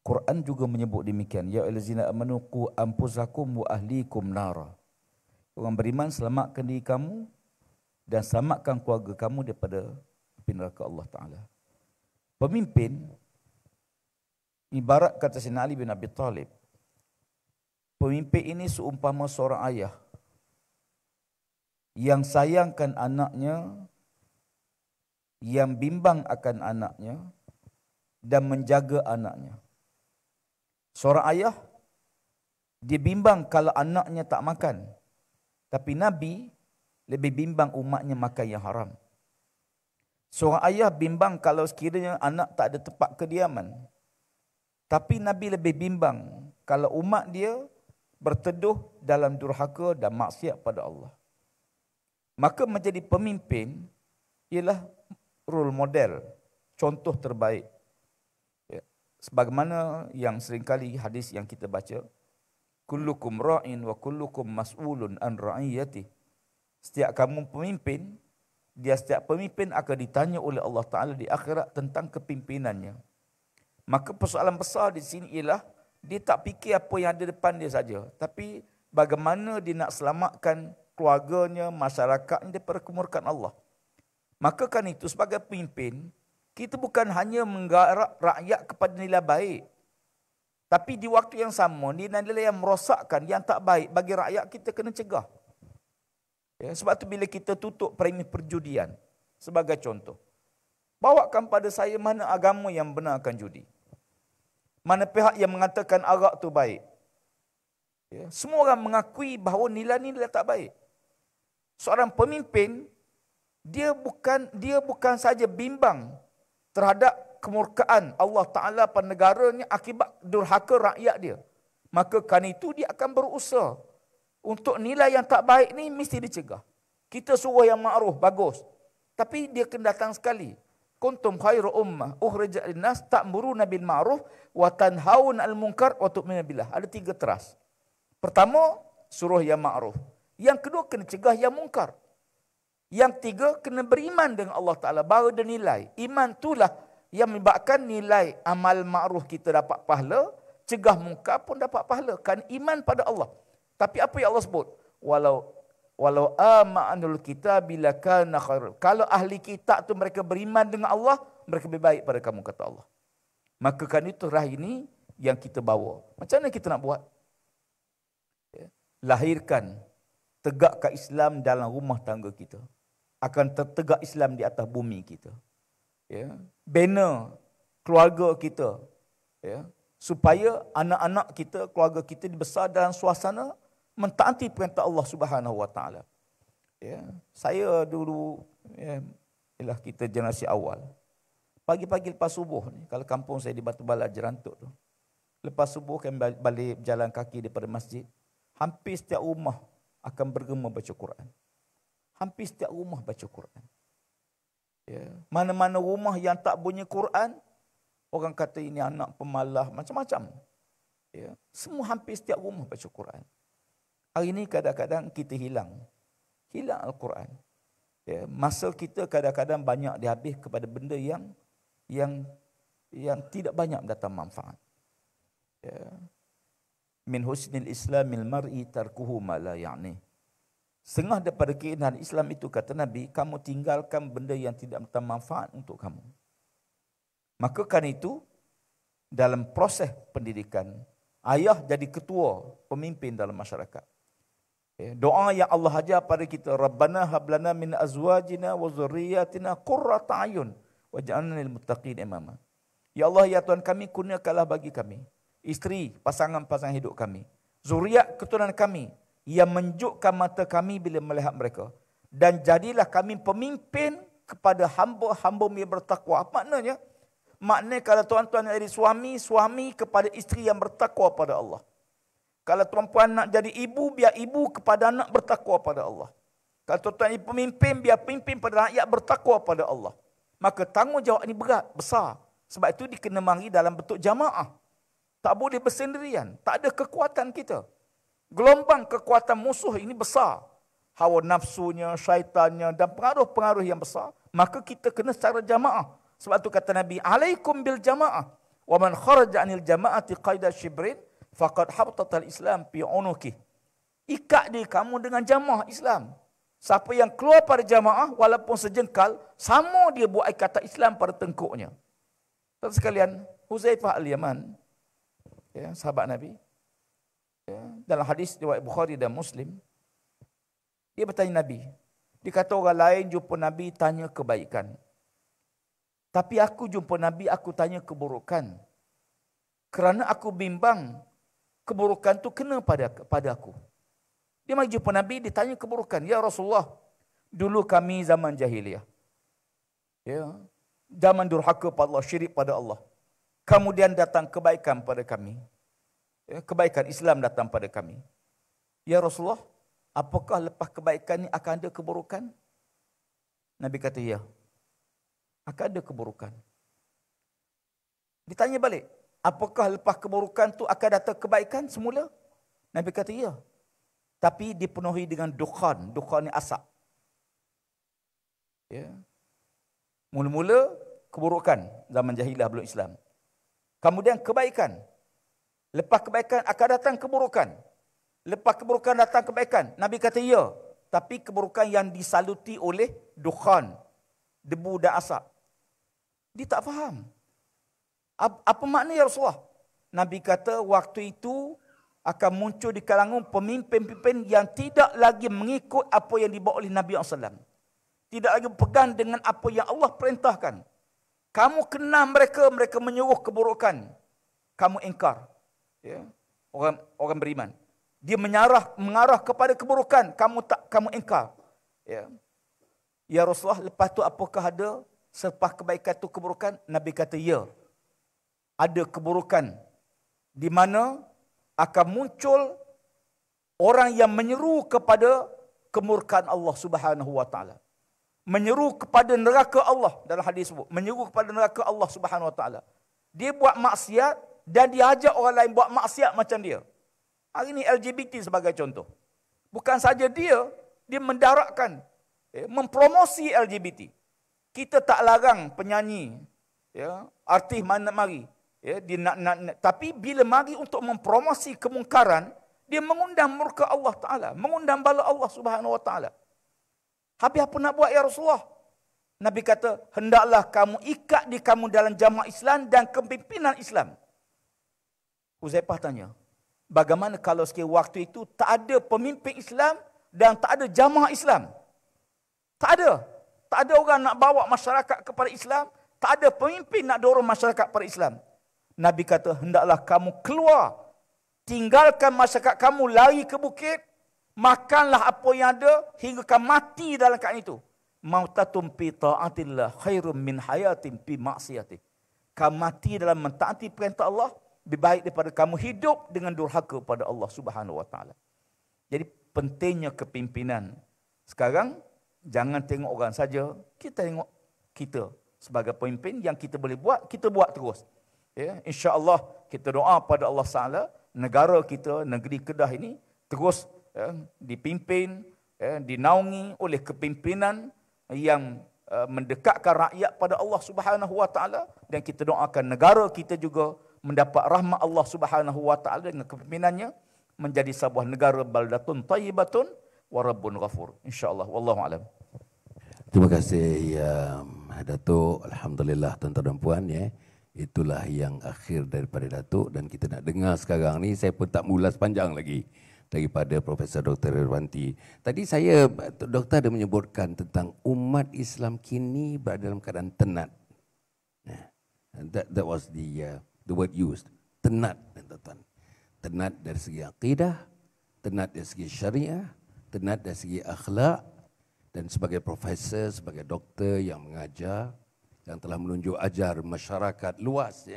Quran juga menyebut demikian. Ya ayyuhallazina amanu qu anfusakum wa ahlikum nara. Orang beriman, selamatkan diri kamu dan selamatkan keluarga kamu daripada api neraka Allah Ta'ala. Pemimpin, ibarat kata Sayyidina Ali bin Abi Talib, pemimpin ini seumpama seorang ayah yang sayangkan anaknya, yang bimbang akan anaknya dan menjaga anaknya. Seorang ayah, dia bimbang kalau anaknya tak makan. Tapi Nabi lebih bimbang umatnya makan yang haram. Seorang ayah bimbang kalau sekiranya anak tak ada tempat kediaman. Tapi Nabi lebih bimbang kalau umat dia berteduh dalam durhaka dan maksiat pada Allah. Maka menjadi pemimpin ialah role model, contoh terbaik. Ya. Sebagaimana yang seringkali hadis yang kita baca, kullukum ra'in wa kullukum mas'ulun an ra'iyati. Setiap kamu pemimpin, setiap pemimpin akan ditanya oleh Allah Ta'ala di akhirat tentang kepimpinannya. Maka persoalan besar di sini ialah dia tak fikir apa yang ada depan dia saja, tapi bagaimana dia nak selamatkan keluarganya, masyarakatnya daripada kemurkaan Allah. Maka kan itu sebagai pemimpin, kita bukan hanya menggarap rakyat kepada nilai baik, tapi di waktu yang sama, nilai-nilai yang merosakkan, yang tak baik bagi rakyat, kita kena cegah. Ya, sebab tu bila kita tutup premi perjudian, sebagai contoh, bawakan pada saya mana agama yang benarkan judi. Mana pihak yang mengatakan arak tu baik. Ya, semua orang mengakui bahawa nilai-nilai tak baik. Seorang pemimpin, dia bukan saja bimbang terhadap kemurkaan Allah Ta'ala pada negaranya akibat durhaka rakyat dia. Maka kan itu dia akan berusaha untuk nilai yang tak baik ni mesti dicegah. Kita suruh yang ma'ruf, bagus. Tapi dia kena datang sekali. Kuntum khairu ummah ukhrijat linnas ta'muruna bil ma'ruf wa tanhauna 'anil munkar wa tu'minuna billah. Ada 3 teras. Pertama, suruh yang ma'ruf. Yang kedua, kena cegah yang mungkar. Yang tiga, kena beriman dengan Allah Ta'ala. Baru ada nilai. Iman itulah yang menyebabkan nilai amal ma'ruf kita dapat pahala, cegah mungkar pun dapat pahala. Kan iman pada Allah. Tapi apa yang Allah sebut? Walau ama'anul kitab bila kana khair. Kalau ahli kitab tu mereka beriman dengan Allah, mereka lebih baik pada kamu, kata Allah. Maka kan itu rahim ini yang kita bawa. Macam mana kita nak buat? Lahirkan, tegakkan Islam dalam rumah tangga kita. Akan tertegak Islam di atas bumi kita. Ya. Bina keluarga kita. Ya. Supaya anak-anak kita, keluarga kita dibesar dalam suasana mentaati perintah Allah Subhanahu Wa Taala. Ya. Saya dulu, ialah kita generasi awal. Pagi-pagi lepas subuh ni, kalau kampung saya di Batu Balak Jerantuk tu, lepas subuh kan balik berjalan kaki daripada masjid, hampir setiap rumah akan bergema baca Quran. Hampir setiap rumah baca Quran. Ya. Mana-mana rumah yang tak bunyi Quran, orang kata ini anak pemalas, macam-macam. Ya. Semua hampir setiap rumah baca Quran. Hari ini kadang-kadang kita hilang Al-Quran. Ya. Masa kita kadang-kadang banyak dihabis kepada benda yang tidak banyak mendatang manfaat. Ya. Min husnil islamil mar'i tarkuhu ma la ya'ni. Setengah daripada keindahan Islam itu, kata Nabi, kamu tinggalkan benda yang tidak mendatang manfaat untuk kamu. Maka kan itu, dalam proses pendidikan, ayah jadi ketua, pemimpin dalam masyarakat. Doa yang Allah ajar pada kita, Rabbana hablana min azwajina wa zurriyatina qurrata ayun waj'alna lil muttaqin imama. Ya Allah, ya Tuhan kami, kurniakanlah bagi kami isteri, pasangan-pasangan hidup kami, zuriat keturunan kami yang menunjukkan mata kami bila melihat mereka, dan jadilah kami pemimpin kepada hamba-hamba yang bertakwa. Apa maknanya? Maknanya kalau tuan-tuan nak jadi suami kepada isteri yang bertakwa pada Allah. Kalau tuan-puan nak jadi ibu, biar ibu kepada anak bertakwa pada Allah. Kalau tuan-tuan jadi pemimpin, biar pemimpin pada rakyat bertakwa pada Allah. Maka tanggungjawab ini berat, besar. Sebab itu dikena mari dalam bentuk jamaah. Tak boleh bersendirian. Tak ada kekuatan kita. Gelombang kekuatan musuh ini besar. Hawa nafsunya, syaitannya dan pengaruh-pengaruh yang besar. Maka kita kena secara jamaah. Sebab itu kata Nabi, alaikum bil jamaah. Wa man kharaja anil jamaati qaida shibrin faqad habtatal Islam fi unuki. Ikat diri kamu dengan jamaah Islam. Siapa yang keluar pada jamaah walaupun sejengkal, sama dia buat ikatan Islam pada tengkuknya. Tuan sekalian, Huzaifah al-Yaman, ya, sahabat Nabi, ya, dalam hadis riwayat Bukhari dan Muslim, dia bertanya Nabi. Dia kata orang lain jumpa Nabi tanya kebaikan. Tapi aku jumpa Nabi, aku tanya keburukan. kerana aku bimbang keburukan tu kena pada aku. Dia mari jumpa Nabi, ditanya keburukan. Ya Rasulullah, dulu kami zaman jahiliyah. Ya, zaman durhaka pada Allah, syirik pada Allah. Kemudian datang kebaikan pada kami. Ya, kebaikan Islam datang pada kami. Ya Rasulullah, apakah lepas kebaikan ini akan ada keburukan? Nabi kata, ya. Akan ada keburukan. Ditanya balik, apakah lepas keburukan tu akan datang kebaikan semula? Nabi kata, ya. Tapi dipenuhi dengan dukhan. Dukhan ni asap. Ya. Mula-mula keburukan zaman jahiliah belum Islam. Kemudian kebaikan. Lepas kebaikan akan datang keburukan. Lepas keburukan datang kebaikan. Nabi kata ya. Tapi keburukan yang disaluti oleh dukhan. Debu dan asap. Dia tak faham. Apa makna ya Rasulullah? Nabi kata waktu itu akan muncul di kalangan pemimpin-pemimpin yang tidak lagi mengikut apa yang dibawa oleh Nabi SAW. Tidak lagi pegang dengan apa yang Allah perintahkan. Kamu kenal mereka, mereka menyuruh keburukan. Kamu ingkar. Ya. Orang beriman. Dia mengarah kepada keburukan. Kamu ingkar. Ya. Ya Rasulullah, lepas tu apakah ada selepas kebaikan tu keburukan? Nabi kata ya. Ada keburukan di mana akan muncul orang yang menyeru kepada kemurkaan Allah Subhanahu wa taala. Menyeru kepada neraka Allah dalam hadis sebut. Menyeru kepada neraka Allah Subhanahu wa taala. Dia buat maksiat dan dia ajak orang lain buat maksiat macam dia. Hari ini LGBT sebagai contoh. Bukan saja dia mendaratkan, mempromosi LGBT. Kita tak larang penyanyi, artis mana mari. Dia tapi bila mari untuk mempromosi kemungkaran, dia mengundang murka Allah Ta'ala. Mengundang bala Allah Subhanahu wa taala. Habis apa nak buat ya Rasulullah? Nabi kata, hendaklah kamu ikat di kamu dalam jamaah Islam dan kepimpinan Islam. Huzaifah tanya, bagaimana kalau sekiranya waktu itu tak ada pemimpin Islam dan tak ada jamaah Islam? Tak ada. Tak ada orang nak bawa masyarakat kepada Islam. Tak ada pemimpin nak dorong masyarakat kepada Islam. Nabi kata, hendaklah kamu keluar. Tinggalkan masyarakat kamu, lari ke bukit. Makanlah apa yang ada hingga kamu mati dalam keadaan itu. Mautatum fi ta'atillah khairum min hayatin fi maksiatih. Kamu mati dalam mentaati perintah Allah lebih baik daripada kamu hidup dengan durhaka pada Allah Subhanahu wa taala. Jadi pentingnya kepimpinan. Sekarang jangan tengok orang saja, kita tengok kita sebagai pemimpin yang kita boleh buat, kita buat terus. Ya, insya-Allah kita doa pada Allah Taala negara kita, negeri Kedah ini terus dipimpin, dinaungi oleh kepimpinan yang mendekatkan rakyat pada Allah Subhanahu wa taala, dan kita doakan negara kita juga mendapat rahmat Allah Subhanahu wa taala dengan kepimpinannya menjadi sebuah negara baldatun thayyibatun wa rabbun ghafur. Insya-Allah wallahu alam. Terima kasih ya Datuk. Alhamdulillah tuan-tuan dan puan ya. Itulah yang akhir daripada Datuk, dan kita nak dengar sekarang ni, saya pun tak mengulas panjang lagi daripada Profesor Dr. Irwanti. Tadi doktor ada menyebutkan tentang umat Islam kini berada dalam keadaan tenat. That was the word used. Tenat, tuan-tuan. Tenat dari segi akidah, tenat dari segi syariah, tenat dari segi akhlak, dan sebagai profesor, sebagai doktor yang mengajar, yang telah menunjuk ajar masyarakat luas,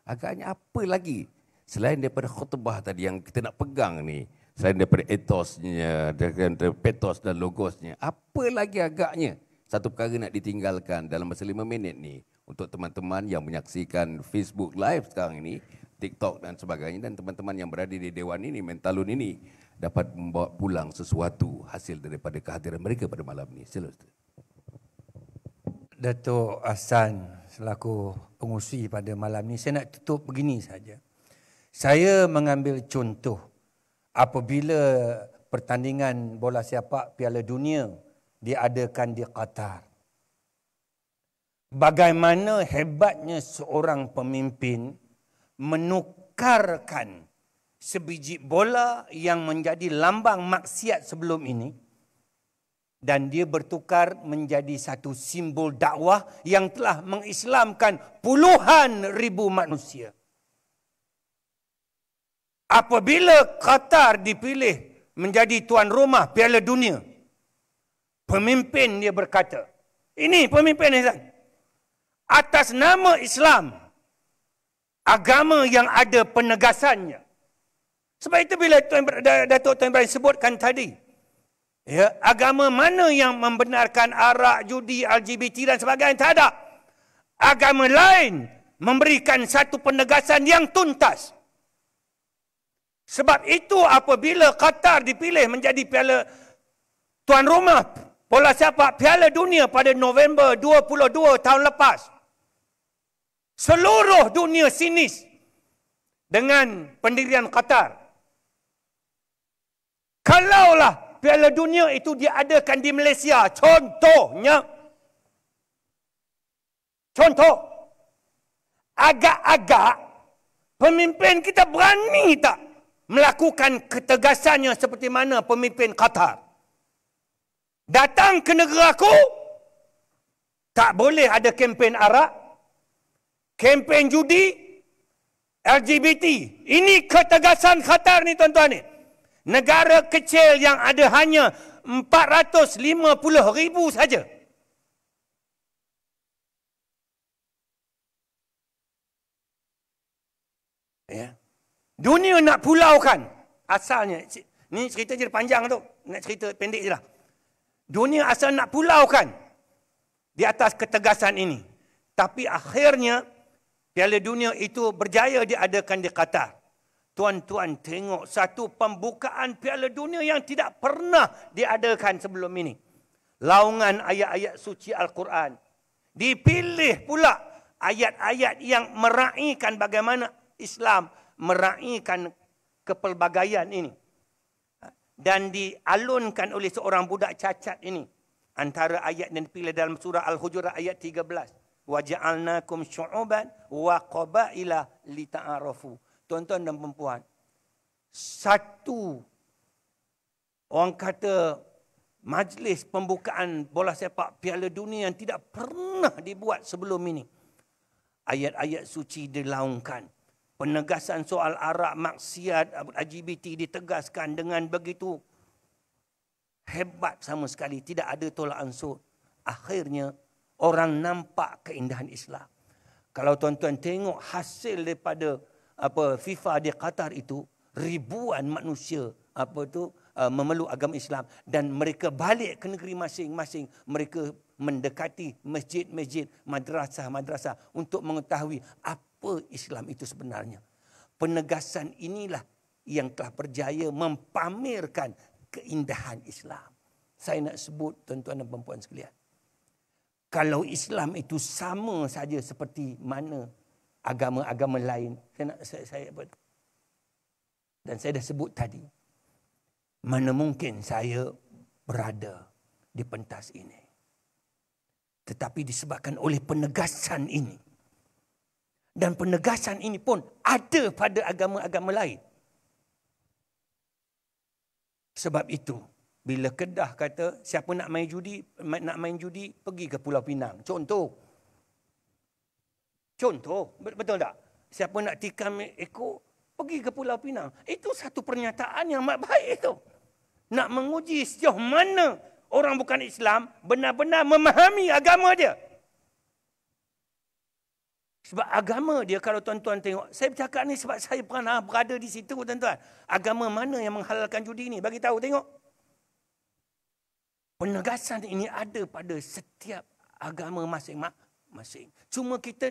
agaknya apa lagi selain daripada khutbah tadi yang kita nak pegang ni, selain daripada etosnya, daripada petos dan logosnya, apa lagi agaknya satu perkara nak ditinggalkan dalam masa 5 minit ni untuk teman-teman yang menyaksikan Facebook Live sekarang ini, TikTok dan sebagainya, dan teman-teman yang berada di Dewan ini, Mentalun ini, dapat membawa pulang sesuatu hasil daripada kehadiran mereka pada malam ini. Silakan. Datuk Hassan selaku pengurusi pada malam ini, saya nak tutup begini saja. Saya mengambil contoh apabila pertandingan bola sepak Piala Dunia diadakan di Qatar. Bagaimana hebatnya seorang pemimpin menukarkan sebiji bola yang menjadi lambang maksiat sebelum ini, dan dia bertukar menjadi satu simbol dakwah yang telah mengislamkan puluhan ribu manusia. apabila Qatar dipilih menjadi tuan rumah Piala Dunia, pemimpin dia berkata, ini pemimpin Islam, atas nama Islam, agama yang ada penegasannya. Sebab itu bila Datuk Tuan Ibrahim sebutkan tadi, ya, agama mana yang membenarkan arak, judi, LGBT dan sebagainya, tak ada. Agama lain memberikan satu penegasan yang tuntas. Sebab itu apabila Qatar dipilih menjadi tuan rumah bola sepak Piala Dunia pada November 22 tahun lepas, seluruh dunia sinis dengan pendirian Qatar. Kalaulah Piala Dunia itu diadakan di Malaysia, contoh, agak-agak pemimpin kita berani tak melakukan ketegasannya seperti mana pemimpin Qatar. Datang ke negaraku, tak boleh ada kempen arak, kempen judi, LGBT. Ini ketegasan Qatar ni tuan-tuan ni. Negara kecil yang ada hanya 450,000 saja. Ya. Dunia nak pulaukan. Asalnya, ni cerita je panjang tu. Nak cerita pendek je lah. Dunia asal nak pulaukan di atas ketegasan ini. Tapi akhirnya, Piala Dunia itu berjaya diadakan di Qatar. Tuan-tuan tengok satu pembukaan Piala Dunia yang tidak pernah diadakan sebelum ini. Laungan ayat-ayat suci Al-Quran. Dipilih pula ayat-ayat yang meraihkan bagaimana Islam meraihkan kepelbagaian ini. Dan dialunkan oleh seorang budak cacat ini. Antara ayat yang dipilih dalam surah Al-Hujurat ayat 13. وَجَعَلْنَاكُمْ شُعُوبًا وَقَبَائِلَ لِتَعَارَفُوا. Tuan-tuan dan perempuan, satu orang kata majlis pembukaan bola sepak Piala Dunia yang tidak pernah dibuat sebelum ini. Ayat-ayat suci dilaungkan. Penegasan soal arak, maksiat, LGBT ditegaskan dengan begitu hebat sama sekali. Tidak ada tolak ansur. Akhirnya orang nampak keindahan Islam. Kalau tuan-tuan tengok hasil daripada FIFA di Qatar itu, ribuan manusia memeluk agama Islam dan mereka balik ke negeri masing-masing. Mereka mendekati masjid-masjid, madrasah-madrasah untuk mengetahui apa Islam itu sebenarnya. Penegasan inilah yang telah berjaya mempamerkan keindahan Islam. Saya nak sebut tuan-tuan dan puan-puan sekalian, kalau Islam itu sama saja seperti mana agama-agama lain, dan saya dah sebut tadi, mana mungkin saya berada di pentas ini. Tetapi disebabkan oleh penegasan ini, dan penegasan ini pun ada pada agama-agama lain. Sebab itu, bila Kedah kata siapa nak main judi pergi ke Pulau Pinang. Contoh, betul tak? Siapa nak tikam ekor, pergi ke Pulau Pinang. Itu satu pernyataan yang baik itu. Nak menguji sejauh mana orang bukan Islam benar-benar memahami agama dia. Sebab agama dia, kalau tuan-tuan tengok, saya bercakap ni sebab saya pernah berada di situ, tuan-tuan. Agama mana yang menghalalkan judi ni? Bagi tahu, tengok. Penegasan ini ada pada setiap agama masing-masing. Cuma kita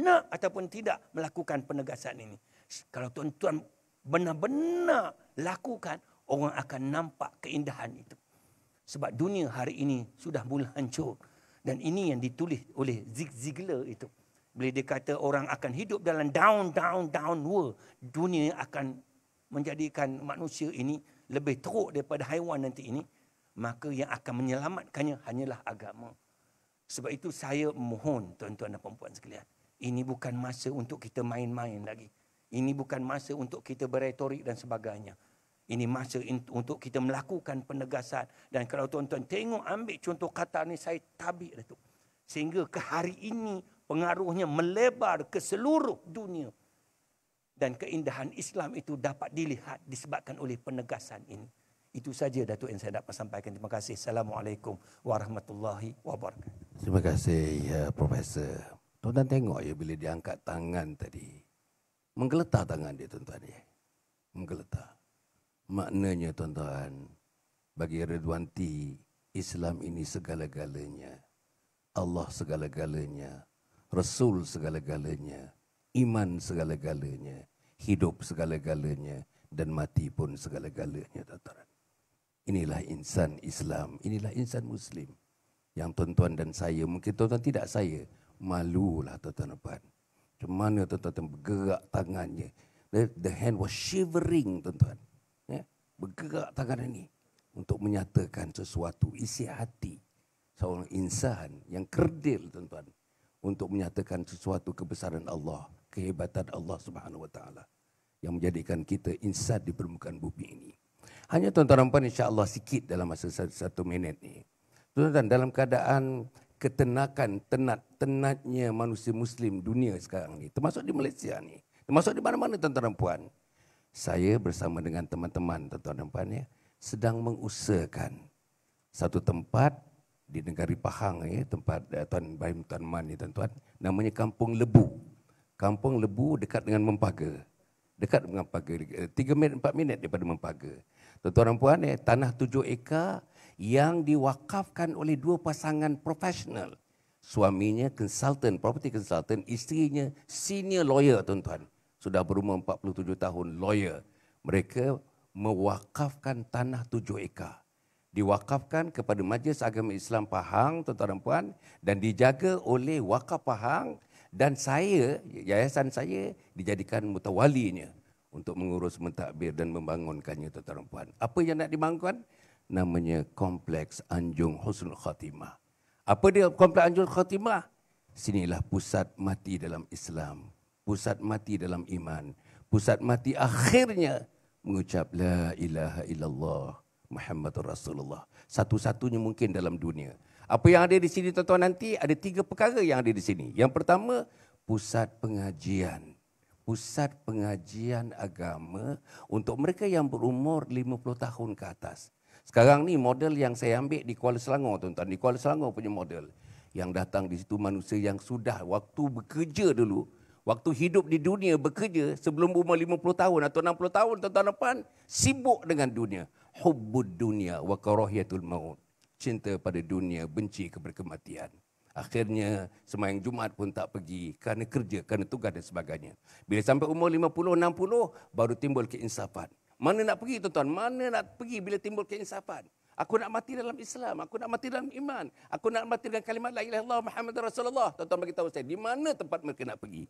nak ataupun tidak melakukan penegasan ini. Kalau tuan-tuan benar-benar lakukan, orang akan nampak keindahan itu. Sebab dunia hari ini sudah mula hancur. Dan ini yang ditulis oleh Zig Ziglar itu. Bila dia kata orang akan hidup dalam down world. Dunia akan menjadikan manusia ini lebih teruk daripada haiwan nanti ini. Maka yang akan menyelamatkannya hanyalah agama. Sebab itu saya mohon tuan-tuan dan puan-puan sekalian. Ini bukan masa untuk kita main-main lagi. Ini bukan masa untuk kita berretorik dan sebagainya. Ini masa untuk kita melakukan penegasan. Dan kalau tuan-tuan tengok, ambil contoh Qatar ni, saya tabik Datuk. Sehingga ke hari ini pengaruhnya melebar ke seluruh dunia. dan keindahan Islam itu dapat dilihat disebabkan oleh penegasan ini. Itu saja Datuk yang saya dapat sampaikan. Terima kasih. Assalamualaikum warahmatullahi wabarakatuh. Terima kasih ya Profesor. Tuan-tuan tengok ya bila dia angkat tangan tadi. Menggeletar tangan dia tuan-tuan ya. Menggeletar. Maknanya tuan-tuan, bagi Ridwanti, Islam ini segala-galanya. Allah segala-galanya. Rasul segala-galanya. Iman segala-galanya. Hidup segala-galanya. Dan mati pun segala-galanya tuan-tuan. Inilah insan Islam, inilah insan Muslim. Yang tuan-tuan dan saya, mungkin tuan-tuan tidak saya, malulah tuan-tuan dan puan. Macam mana tuan-tuan bergerak tangannya. The hand was shivering tuan-tuan. Ya, bergerak tangan ini untuk menyatakan sesuatu, isi hati seorang insan yang kerdil tuan-tuan. Untuk menyatakan sesuatu kebesaran Allah, kehebatan Allah Subhanahu Wa Taala yang menjadikan kita insan di permukaan bumi ini. Hanya tuan-tuan dan puan insya-Allah sikit dalam masa 1 minit ni. Tuan-tuan, dalam keadaan ketenakan, tenatnya manusia Muslim dunia sekarang ni, termasuk di Malaysia ni, termasuk di mana-mana tuan-tuan dan puan, saya bersama dengan teman-teman tuan-tuan dan puan ya, sedang mengusahakan satu tempat di negeri Pahang ya, tempat Tuan Bahim Tuan Man ni tuan-tuan, namanya Kampung Lebu. Kampung Lebu dekat dengan Mempaga. Dekat dengan Mempaga, 3 minit 4 minit daripada Mempaga. Tuan-tuan dan puan, tanah 7 ekar yang diwakafkan oleh 2 pasangan profesional. Suaminya consultant, property consultant, isterinya senior lawyer tuan-tuan. Sudah berumur 47 tahun, lawyer. Mereka mewakafkan tanah 7 ekar. Diwakafkan kepada Majlis Agama Islam Pahang, tuan-tuan dan puan, dan dijaga oleh Wakaf Pahang. Dan saya, yayasan saya dijadikan mutawalinya untuk mengurus mentadbir dan membangunkannya tuan-tuan dan puan. Apa yang nak dibangunkan? Namanya Kompleks Anjung Husnul Khatimah. Apa dia Kompleks Anjung Khatimah? Sinilah pusat mati dalam Islam, pusat mati dalam iman, pusat mati akhirnya mengucap la ilaha illallah Muhammadur Rasulullah. Satu-satunya mungkin dalam dunia. Apa yang ada di sini tuan-tuan nanti, ada 3 perkara yang ada di sini. Yang pertama, pusat pengajian. Pusat pengajian agama untuk mereka yang berumur 50 tahun ke atas. Sekarang ni model yang saya ambil di Kuala Selangor tuan-tuan. Di Kuala Selangor punya model. Yang datang di situ manusia yang sudah waktu bekerja dulu. Waktu hidup di dunia bekerja sebelum umur 50 tahun atau 60 tahun tuan-tuan dan puan. Sibuk dengan dunia. Hubbud dunia wa karahiyatul maut. Cinta pada dunia, benci kepada kematian. Akhirnya sembahyang Jumaat pun tak pergi kerana kerja, kerana tugas dan sebagainya. Bila sampai umur 50, 60 baru timbul keinsafan. Mana nak pergi tuan-tuan? Mana nak pergi bila timbul keinsafan? Aku nak mati dalam Islam, aku nak mati dalam iman, aku nak mati dengan kalimat la ilaha illallah Muhammadur Rasulullah. Tuan-tuan bagi tahu saya di mana tempat mereka nak pergi.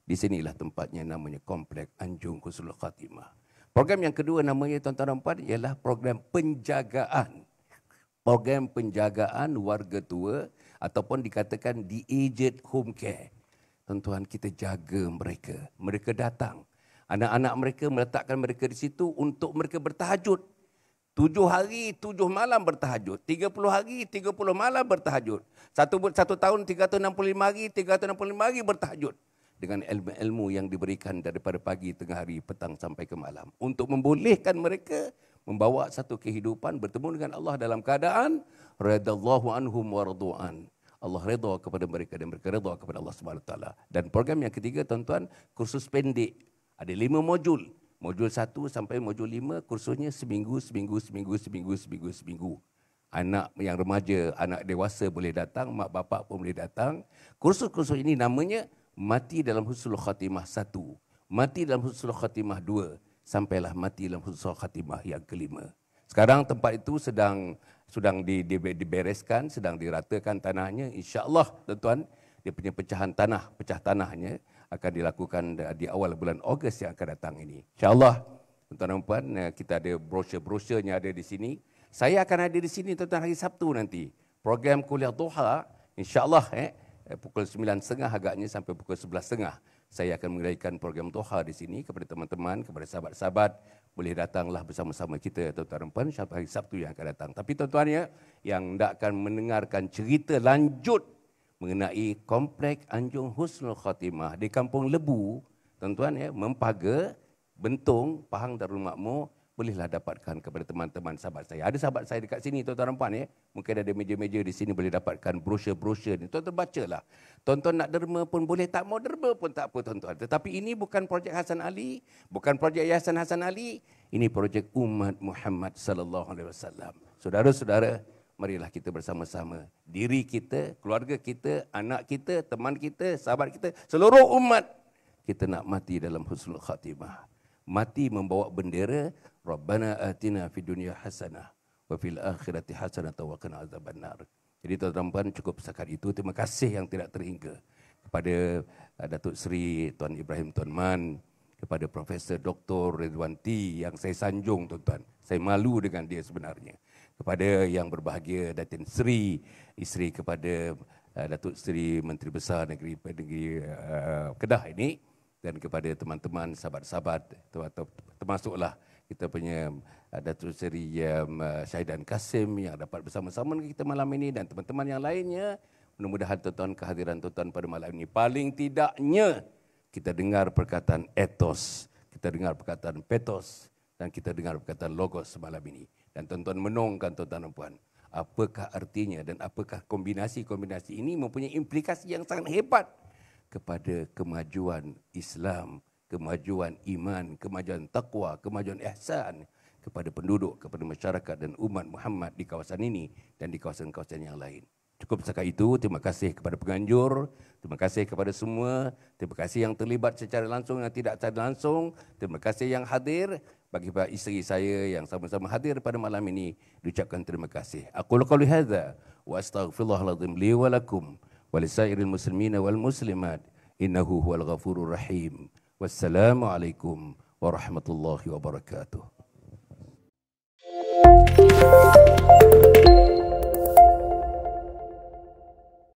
Di sinilah tempatnya, namanya Kompleks Anjung Husnul Khatimah. Program yang kedua namanya tuan-tuan dan puan ialah program penjagaan. Program penjagaan warga tua ataupun dikatakan the aged home care. Tuan-tuan, kita jaga mereka. Mereka datang. Anak-anak mereka meletakkan mereka di situ untuk mereka bertahajud. 7 hari, 7 malam bertahajud. 30 hari, 30 malam bertahajud. Satu tahun, 365 hari, 365 hari bertahajud. Dengan ilmu-ilmu yang diberikan daripada pagi, tengah hari, petang sampai ke malam. Untuk membolehkan mereka membawa satu kehidupan bertemu dengan Allah dalam keadaan radallahu anhum wa radu'an. Allah redha kepada mereka dan mereka redha kepada Allah Subhanahu Wa Taala. Dan program yang ketiga tuan-tuan, kursus pendek. Ada 5 modul. Modul 1 sampai modul 5 kursusnya seminggu. Anak yang remaja, anak dewasa boleh datang, mak bapak pun boleh datang. Kursus-kursus ini namanya Mati dalam Husnul Khatimah 1, Mati dalam Husnul Khatimah 2, sampailah mati dalam Husnul Khatimah yang kelima. Sekarang tempat itu sedang dibereskan, sedang diratakan tanahnya. InsyaAllah tuan-tuan, dia punya pecah tanahnya akan dilakukan di awal bulan Ogos yang akan datang ini. InsyaAllah, tuan-tuan dan puan, kita ada brosur-brosurnya ada di sini. Saya akan ada di sini tuan-tuan hari Sabtu nanti. Program kuliah duha, insyaAllah pukul 9.30 agaknya sampai pukul 11.30. Saya akan mengadakan program duha di sini kepada teman-teman, kepada sahabat-sahabat. Boleh datanglah bersama-sama kita tuan-tuan dan puan hari Sabtu yang akan datang. Tapi tuan-tuan ya, yang hendak akan mendengarkan cerita lanjut mengenai Kompleks Anjung Husnul Khatimah di Kampung Lebu, tuan-tuan ya, mempaga, bentung, pahang Darul Makmur, bolehlah dapatkan kepada teman-teman sahabat saya. Ada sahabat saya dekat sini, tuan-tuan dan puan ya. Mungkin ada meja-meja di sini boleh dapatkan brosur-brosur ni. Tuan-tuan bacalah. Tuan-tuan nak derma pun boleh, tak mau derma pun tak apa tuan-tuan. Tetapi ini bukan projek Hasan Ali, bukan projek Yayasan Hasan Ali. Ini projek umat Muhammad sallallahu alaihi wasallam. Saudara-saudara, marilah kita bersama-sama, diri kita, keluarga kita, anak kita, teman kita, sahabat kita, seluruh umat, kita nak mati dalam husnul khatimah. Mati membawa bendera Rabbana atina fid dunya hasanah wa fil akhirati hasanah wa qina azabannar. Jadi tuan-tuan cukup setakat itu. Terima kasih yang tidak terhingga kepada Datuk Seri Tuan Ibrahim Tuan Man, kepada Profesor Dr. Ridwan T yang saya sanjung tuan-tuan. Saya malu dengan dia sebenarnya. Kepada yang berbahagia Datin Seri, isteri kepada Datuk Seri Menteri Besar Negeri Kedah ini, dan kepada teman-teman, sahabat-sahabat, termasuklah kita punya Datuk Seri Syahidan Kasim yang dapat bersama-sama dengan kita malam ini, dan teman-teman yang lainnya. Mudah-mudahan tuan-tuan, kehadiran tuan-tuan pada malam ini, paling tidaknya kita dengar perkataan ethos, kita dengar perkataan petos, dan kita dengar perkataan logos malam ini. Dan tuan-tuan menongkan tuan-tuan dan puan, apakah artinya dan apakah kombinasi-kombinasi ini mempunyai implikasi yang sangat hebat kepada kemajuan Islam, kemajuan iman, kemajuan taqwa, kemajuan ihsan kepada penduduk, kepada masyarakat dan umat Muhammad di kawasan ini dan di kawasan-kawasan yang lain. Cukup setakat itu. Terima kasih kepada penganjur, terima kasih kepada semua, terima kasih yang terlibat secara langsung dan tidak secara langsung, terima kasih yang hadir. Bagi isteri saya yang sama-sama hadir pada malam ini, diucapkan terima kasih. Aqulu qouli hadza wa astaghfirullahaladzim li wa lakum wa lisairil muslimina wal muslimat innahu huwal ghafurur rahim. Wassalamualaikum warahmatullahi wabarakatuh.